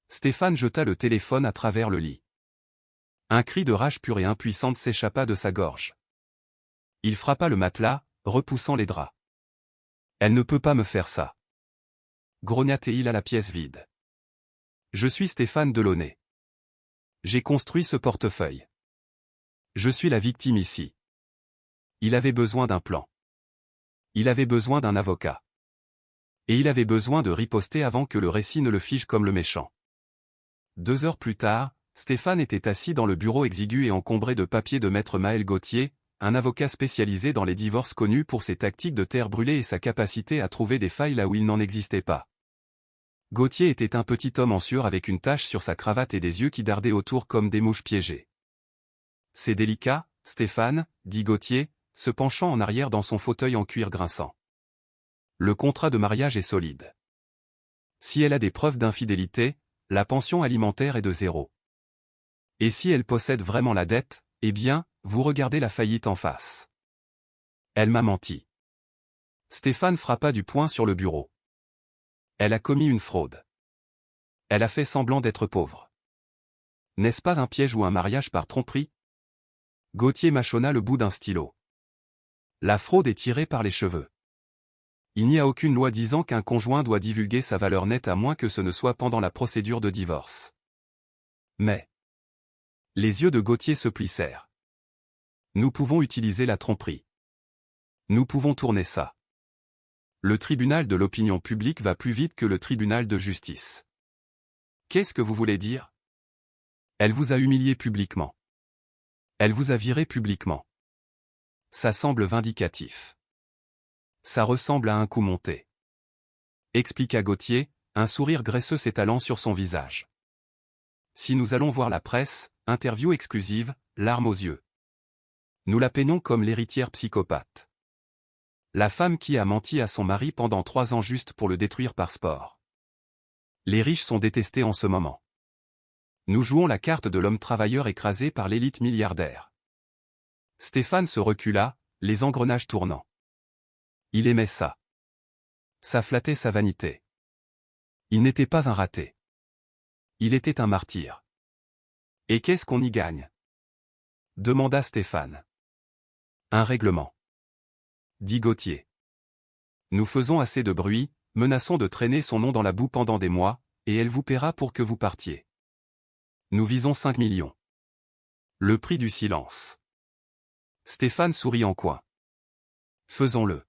[SPEAKER 1] Stéphane jeta le téléphone à travers le lit. Un cri de rage pure et impuissante s'échappa de sa gorge. Il frappa le matelas, repoussant les draps. Elle ne peut pas me faire ça. Grogna-t-il à la pièce vide. Je suis Stéphane Delaunay. J'ai construit ce portefeuille. Je suis la victime ici. Il avait besoin d'un plan. Il avait besoin d'un avocat. Et il avait besoin de riposter avant que le récit ne le fige comme le méchant. 2 heures plus tard, Stéphane était assis dans le bureau exigu et encombré de papiers de maître Maël Gauthier, un avocat spécialisé dans les divorces connu pour ses tactiques de terre brûlée et sa capacité à trouver des failles là où il n'en existait pas. Gauthier était un petit homme en sueur avec une tache sur sa cravate et des yeux qui dardaient autour comme des mouches piégées. C'est délicat, Stéphane, dit Gauthier, se penchant en arrière dans son fauteuil en cuir grinçant. Le contrat de mariage est solide. Si elle a des preuves d'infidélité, la pension alimentaire est de 0. Et si elle possède vraiment la dette, eh bien, vous regardez la faillite en face. Elle m'a menti. Stéphane frappa du poing sur le bureau. Elle a commis une fraude. Elle a fait semblant d'être pauvre. N'est-ce pas un piège ou un mariage par tromperie? Gauthier mâchonna le bout d'un stylo. La fraude est tirée par les cheveux. Il n'y a aucune loi disant qu'un conjoint doit divulguer sa valeur nette à moins que ce ne soit pendant la procédure de divorce. Mais... Les yeux de Gauthier se plissèrent. Nous pouvons utiliser la tromperie. Nous pouvons tourner ça. Le tribunal de l'opinion publique va plus vite que le tribunal de justice. Qu'est-ce que vous voulez dire? Elle vous a humilié publiquement. Elle vous a viré publiquement. Ça semble vindicatif. Ça ressemble à un coup monté. Expliqua Gauthier, un sourire graisseux s'étalant sur son visage. Si nous allons voir la presse, interview exclusive, larmes aux yeux. Nous la peignons comme l'héritière psychopathe. La femme qui a menti à son mari pendant 3 ans juste pour le détruire par sport. Les riches sont détestés en ce moment. Nous jouons la carte de l'homme travailleur écrasé par l'élite milliardaire. Stéphane se recula, les engrenages tournant. Il aimait ça. Ça flattait sa vanité. Il n'était pas un raté. Il était un martyr. Et qu'est-ce qu'on y gagne? Demanda Stéphane. Un règlement. Dit Gauthier. Nous faisons assez de bruit, menaçons de traîner son nom dans la boue pendant des mois, et elle vous paiera pour que vous partiez. Nous visons 5 millions. Le prix du silence. Stéphane sourit en coin. Faisons-le.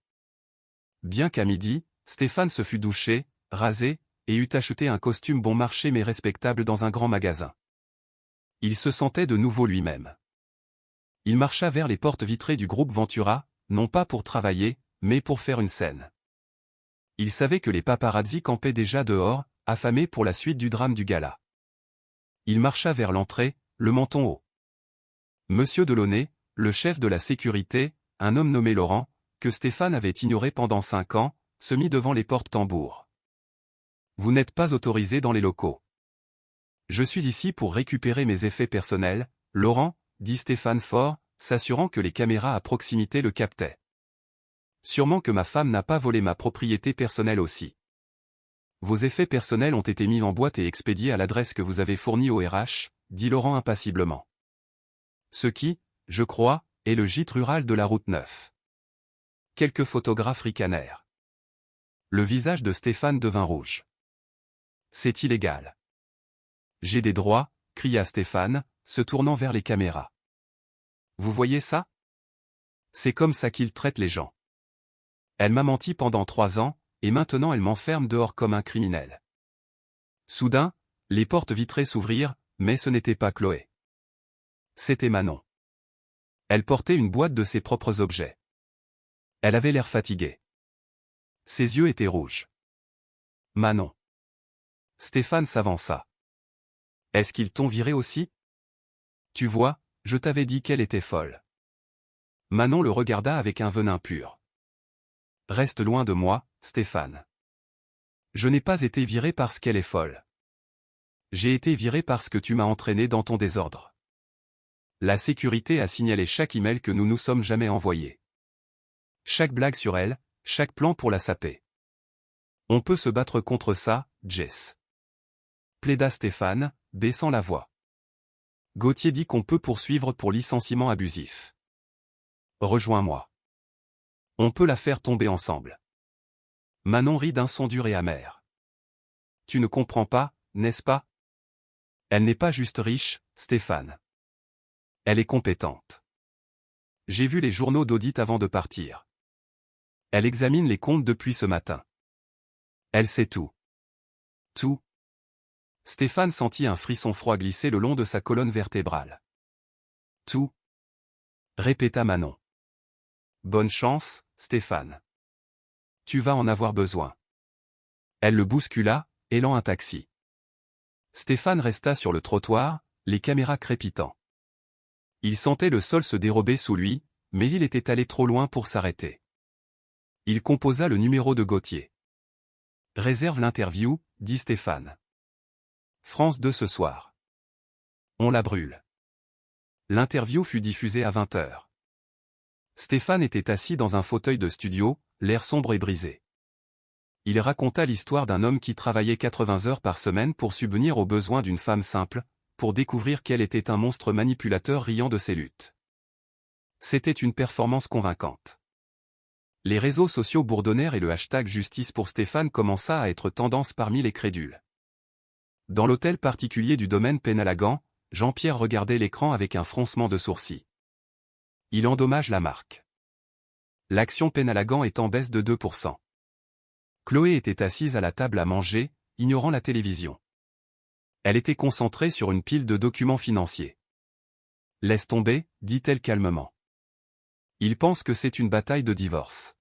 [SPEAKER 1] Bien qu'à midi, Stéphane se fût douché, rasé, et eût acheté un costume bon marché mais respectable dans un grand magasin. Il se sentait de nouveau lui-même. Il marcha vers les portes vitrées du groupe Ventura, non pas pour travailler, mais pour faire une scène. Il savait que les paparazzi campaient déjà dehors, affamés pour la suite du drame du gala. Il marcha vers l'entrée, le menton haut. Monsieur Delaunay, le chef de la sécurité, un homme nommé Laurent, que Stéphane avait ignoré pendant 5 ans, se mit devant les portes tambours. Vous n'êtes pas autorisé dans les locaux. Je suis ici pour récupérer mes effets personnels, Laurent, dit Stéphane fort, s'assurant que les caméras à proximité le captaient. Sûrement que ma femme n'a pas volé ma propriété personnelle aussi. Vos effets personnels ont été mis en boîte et expédiés à l'adresse que vous avez fournie au RH, dit Laurent impassiblement. Ce qui, je crois, est le gîte rural de la route 9. Quelques photographes ricanèrent. Le visage de Stéphane devint rouge. C'est illégal. J'ai des droits, cria Stéphane, se tournant vers les caméras. Vous voyez ça? C'est comme ça qu'ils traitent les gens. Elle m'a menti pendant 3 ans, et maintenant elle m'enferme dehors comme un criminel. Soudain, les portes vitrées s'ouvrirent, mais ce n'était pas Chloé. C'était Manon. Elle portait une boîte de ses propres objets. Elle avait l'air fatiguée. Ses yeux étaient rouges. Manon. Stéphane s'avança. Est-ce qu'ils t'ont viré aussi? Tu vois, je t'avais dit qu'elle était folle. Manon le regarda avec un venin pur. Reste loin de moi, Stéphane. Je n'ai pas été viré parce qu'elle est folle. J'ai été viré parce que tu m'as entraîné dans ton désordre. La sécurité a signalé chaque email que nous nous sommes jamais envoyé. Chaque blague sur elle, chaque plan pour la saper. On peut se battre contre ça, Jess. Plaida Stéphane, baissant la voix. Gauthier dit qu'on peut poursuivre pour licenciement abusif. Rejoins-moi. On peut la faire tomber ensemble. Manon rit d'un son dur et amer. Tu ne comprends pas, n'est-ce pas? Elle n'est pas juste riche, Stéphane. Elle est compétente. J'ai vu les journaux d'audit avant de partir. Elle examine les comptes depuis ce matin. Elle sait tout. Tout. Stéphane sentit un frisson froid glisser le long de sa colonne vertébrale. Tout. Répéta Manon. Bonne chance, Stéphane. Tu vas en avoir besoin. Elle le bouscula, élant un taxi. Stéphane resta sur le trottoir, les caméras crépitant. Il sentait le sol se dérober sous lui, mais il était allé trop loin pour s'arrêter. Il composa le numéro de Gauthier. Réserve l'interview, dit Stéphane. France 2 ce soir. On la brûle. L'interview fut diffusée à 20h. Stéphane était assis dans un fauteuil de studio, l'air sombre et brisé. Il raconta l'histoire d'un homme qui travaillait 80 heures par semaine pour subvenir aux besoins d'une femme simple, pour découvrir qu'elle était un monstre manipulateur riant de ses luttes. C'était une performance convaincante. Les réseaux sociaux bourdonnèrent et le hashtag justice pour Stéphane commença à être tendance parmi les crédules. Dans l'hôtel particulier du domaine Penalagan, Jean-Pierre regardait l'écran avec un froncement de sourcils. Il endommage la marque. L'action Penalagan est en baisse de 2%. Chloé était assise à la table à manger, ignorant la télévision. Elle était concentrée sur une pile de documents financiers. Laisse tomber, dit-elle calmement. Il pense que c'est une bataille de divorce.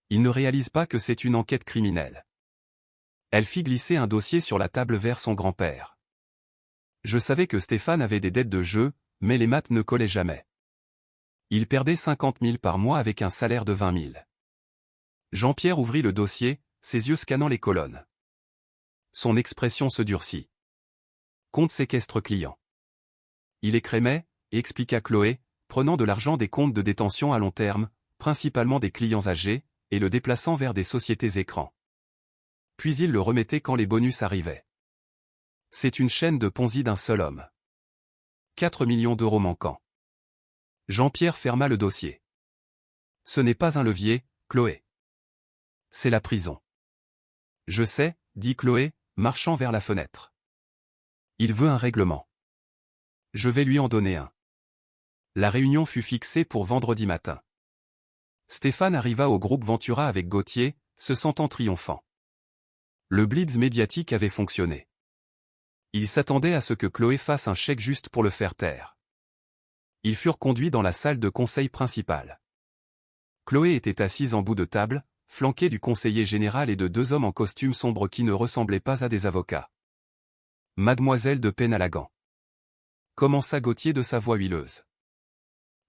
[SPEAKER 1] Il ne réalise pas que c'est une enquête criminelle. Elle fit glisser un dossier sur la table vers son grand-père. Je savais que Stéphane avait des dettes de jeu, mais les maths ne collaient jamais. Il perdait 50 000 par mois avec un salaire de 20 000. Jean-Pierre ouvrit le dossier, ses yeux scannant les colonnes. Son expression se durcit. Compte séquestre client. Il écrémait, et expliqua Chloé, prenant de l'argent des comptes de détention à long terme, principalement des clients âgés, et le déplaçant vers des sociétés écrans. Puis il le remettait quand les bonus arrivaient. C'est une chaîne de Ponzi d'un seul homme. 4 millions d'euros manquants. Jean-Pierre ferma le dossier. Ce n'est pas un levier, Chloé. C'est la prison. Je sais, dit Chloé, marchant vers la fenêtre. Il veut un règlement. Je vais lui en donner un. La réunion fut fixée pour vendredi matin. Stéphane arriva au groupe Ventura avec Gauthier, se sentant triomphant. Le blitz médiatique avait fonctionné. Il s'attendait à ce que Chloé fasse un chèque juste pour le faire taire. Ils furent conduits dans la salle de conseil principale. Chloé était assise en bout de table, flanquée du conseiller général et de 2 hommes en costume sombre qui ne ressemblaient pas à des avocats. Mademoiselle de Penalagan. Commença Gauthier de sa voix huileuse.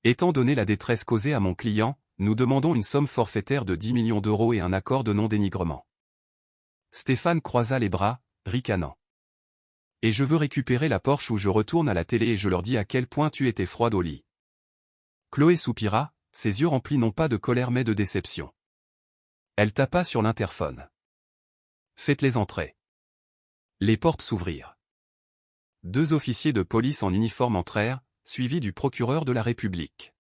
[SPEAKER 1] Étant donné la détresse causée à mon client, nous demandons une somme forfaitaire de 10 millions d'euros et un accord de non-dénigrement. Stéphane croisa les bras, ricanant. Et je veux récupérer la Porsche où je retourne à la télé et je leur dis à quel point tu étais froide au lit. Chloé soupira, ses yeux remplis non pas de colère mais de déception. Elle tapa sur l'interphone. Faites-les entrer. Les portes s'ouvrirent. 2 officiers de police en uniforme entrèrent, suivis du procureur de la République.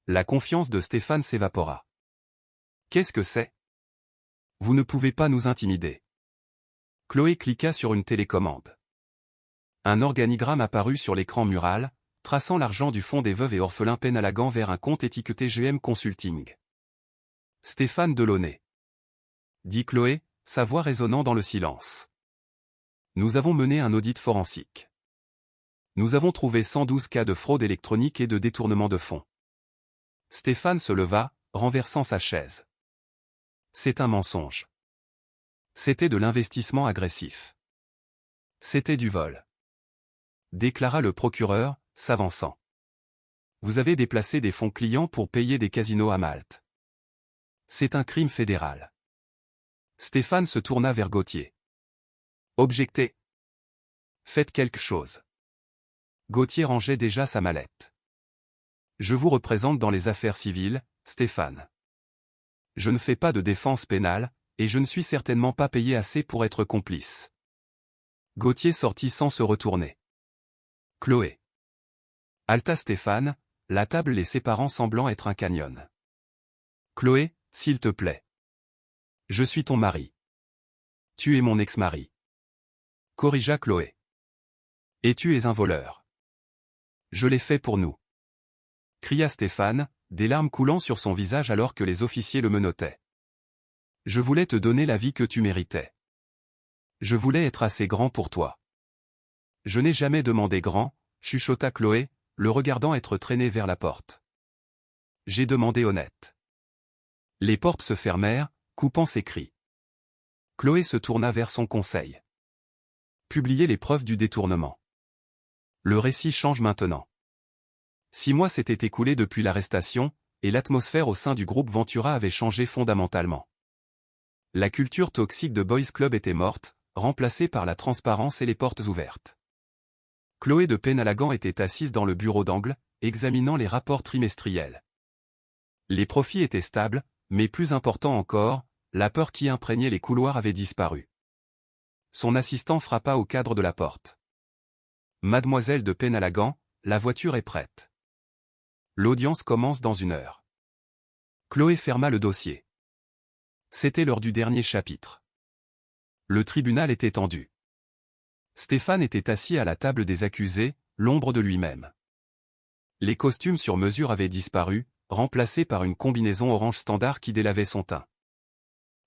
[SPEAKER 1] La confiance de Stéphane s'évapora. Qu'est-ce que c'est? Vous ne pouvez pas nous intimider. Chloé cliqua sur une télécommande. Un organigramme apparut sur l'écran mural, traçant l'argent du fonds des veuves et orphelins Penalagan vers un compte étiqueté GM Consulting. Stéphane Delaunay. Dit Chloé, sa voix résonnant dans le silence. Nous avons mené un audit forensique. Nous avons trouvé 112 cas de fraude électronique et de détournement de fonds. Stéphane se leva, renversant sa chaise. C'est un mensonge. C'était de l'investissement agressif. C'était du vol. Déclara le procureur, s'avançant. Vous avez déplacé des fonds clients pour payer des casinos à Malte. C'est un crime fédéral. Stéphane se tourna vers Gauthier. Objectez. Faites quelque chose. Gauthier rangeait déjà sa mallette. Je vous représente dans les affaires civiles, Stéphane. Je ne fais pas de défense pénale, et je ne suis certainement pas payé assez pour être complice. Gauthier sortit sans se retourner. Chloé. Halta Stéphane, la table les séparant semblant être un canyon. Chloé, s'il te plaît. Je suis ton mari. Tu es mon ex-mari. Corrigea Chloé. Et tu es un voleur. Je l'ai fait pour nous. Cria Stéphane, des larmes coulant sur son visage alors que les officiers le menottaient. Je voulais te donner la vie que tu méritais. Je voulais être assez grand pour toi. Je n'ai jamais demandé grand, chuchota Chloé, le regardant être traîné vers la porte. J'ai demandé honnête. Les portes se fermèrent, coupant ses cris. Chloé se tourna vers son conseil. Publier les preuves du détournement. Le récit change maintenant. 6 mois s'étaient écoulés depuis l'arrestation, et l'atmosphère au sein du groupe Ventura avait changé fondamentalement. La culture toxique de Boys Club était morte, remplacée par la transparence et les portes ouvertes. Chloé de Penalagan était assise dans le bureau d'angle, examinant les rapports trimestriels. Les profits étaient stables, mais plus important encore, la peur qui imprégnait les couloirs avait disparu. Son assistant frappa au cadre de la porte. Mademoiselle de Penalagan, la voiture est prête. L'audience commence dans 1 heure. Chloé ferma le dossier. C'était l'heure du dernier chapitre. Le tribunal était tendu. Stéphane était assis à la table des accusés, l'ombre de lui-même. Les costumes sur mesure avaient disparu, remplacés par une combinaison orange standard qui délavait son teint.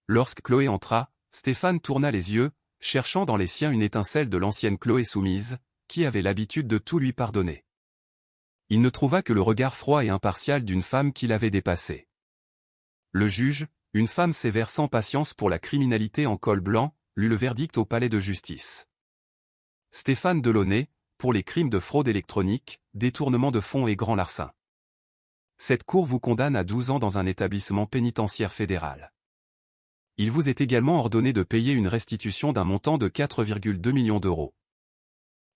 [SPEAKER 1] Lorsque Chloé entra, Stéphane tourna les yeux, cherchant dans les siens une étincelle de l'ancienne Chloé soumise, qui avait l'habitude de tout lui pardonner. Il ne trouva que le regard froid et impartial d'une femme qui l'avait dépassé. Le juge, une femme sévère sans patience pour la criminalité en col blanc, lut le verdict au palais de justice. Stéphane Delaunay, pour les crimes de fraude électronique, détournement de fonds et grand larcin. Cette cour vous condamne à 12 ans dans un établissement pénitentiaire fédéral. Il vous est également ordonné de payer une restitution d'un montant de 4,2 millions d'euros.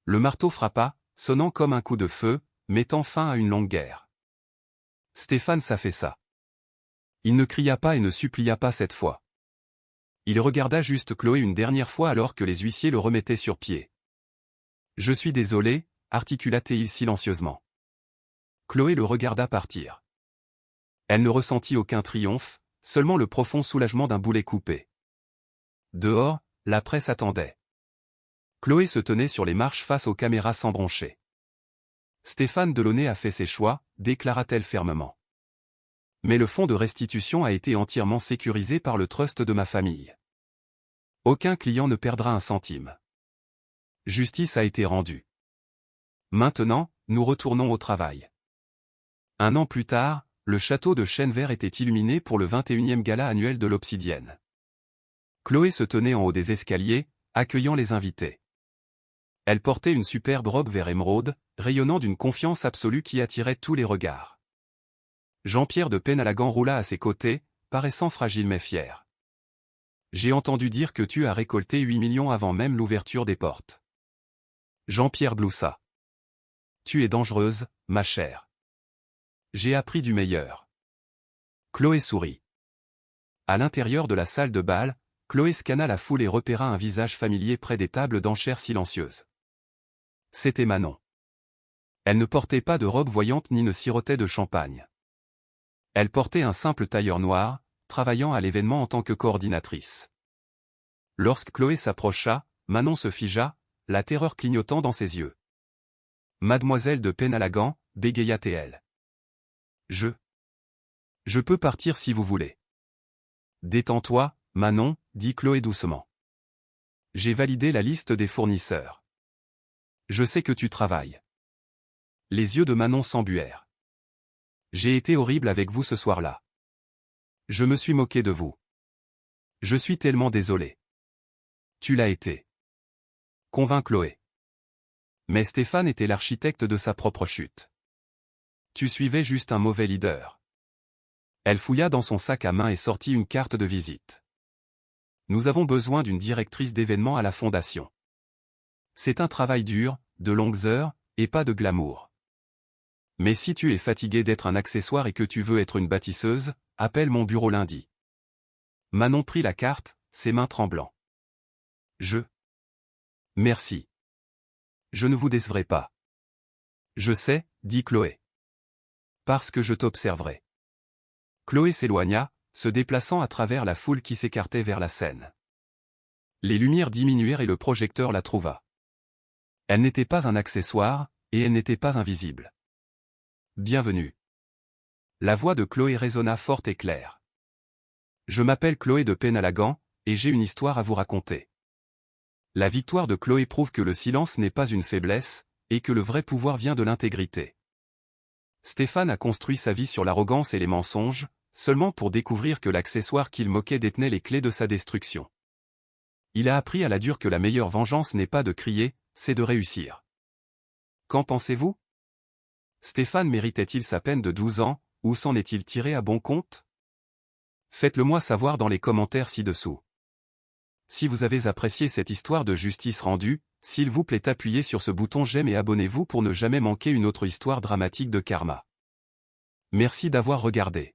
[SPEAKER 1] Le marteau frappa, sonnant comme un coup de feu, mettant fin à une longue guerre. Stéphane s'affaissa. Il ne cria pas et ne supplia pas cette fois. Il regarda juste Chloé une dernière fois alors que les huissiers le remettaient sur pied. « Je suis désolé » articula-t-il silencieusement. Chloé le regarda partir. Elle ne ressentit aucun triomphe, seulement le profond soulagement d'un boulet coupé. Dehors, la presse attendait. Chloé se tenait sur les marches face aux caméras sans broncher. « Stéphane Delaunay a fait ses choix », déclara-t-elle fermement. « Mais le fonds de restitution a été entièrement sécurisé par le trust de ma famille. Aucun client ne perdra un centime. Justice a été rendue. Maintenant, nous retournons au travail. » Un an plus tard, le château de Chêne-Vert était illuminé pour le 21e gala annuel de l'Obsidienne. Chloé se tenait en haut des escaliers, accueillant les invités. Elle portait une superbe robe vert émeraude, rayonnant d'une confiance absolue qui attirait tous les regards. Jean-Pierre de Penalagan roula à ses côtés, paraissant fragile mais fier. « J'ai entendu dire que tu as récolté 8 millions avant même l'ouverture des portes. » Jean-Pierre gloussa. « Tu es dangereuse, ma chère. J'ai appris du meilleur. » Chloé sourit. À l'intérieur de la salle de bal, Chloé scanna la foule et repéra un visage familier près des tables d'enchères silencieuses. C'était Manon. Elle ne portait pas de robe voyante ni ne sirotait de champagne. Elle portait un simple tailleur noir, travaillant à l'événement en tant que coordinatrice. Lorsque Chloé s'approcha, Manon se figea, la terreur clignotant dans ses yeux. « Mademoiselle de Penalagan » bégaya-t-elle. Je peux partir si vous voulez. » Détends-toi, Manon, dit Chloé doucement. J'ai validé la liste des fournisseurs. Je sais que tu travailles. Les yeux de Manon s'embuèrent. J'ai été horrible avec vous ce soir-là. Je me suis moqué de vous. Je suis tellement désolé. Tu l'as été. Convainc Chloé. Mais Stéphane était l'architecte de sa propre chute. Tu suivais juste un mauvais leader. Elle fouilla dans son sac à main et sortit une carte de visite. Nous avons besoin d'une directrice d'événements à la fondation. C'est un travail dur, de longues heures, et pas de glamour. Mais si tu es fatigué d'être un accessoire et que tu veux être une bâtisseuse, appelle mon bureau lundi. Manon prit la carte, ses mains tremblant. Merci. Je ne vous décevrai pas. Je sais, dit Chloé. Parce que je t'observerai. Chloé s'éloigna, se déplaçant à travers la foule qui s'écartait vers la scène. Les lumières diminuèrent et le projecteur la trouva. Elle n'était pas un accessoire, et elle n'était pas invisible. Bienvenue. La voix de Chloé résonna forte et claire. Je m'appelle Chloé de Penalagan, et j'ai une histoire à vous raconter. La victoire de Chloé prouve que le silence n'est pas une faiblesse, et que le vrai pouvoir vient de l'intégrité. Stéphane a construit sa vie sur l'arrogance et les mensonges, seulement pour découvrir que l'accessoire qu'il moquait détenait les clés de sa destruction. Il a appris à la dure que la meilleure vengeance n'est pas de crier, c'est de réussir. Qu'en pensez-vous? Stéphane méritait-il sa peine de 12 ans, ou s'en est-il tiré à bon compte? Faites-le moi savoir dans les commentaires ci-dessous. Si vous avez apprécié cette histoire de justice rendue, s'il vous plaît appuyez sur ce bouton j'aime et abonnez-vous pour ne jamais manquer une autre histoire dramatique de karma. Merci d'avoir regardé.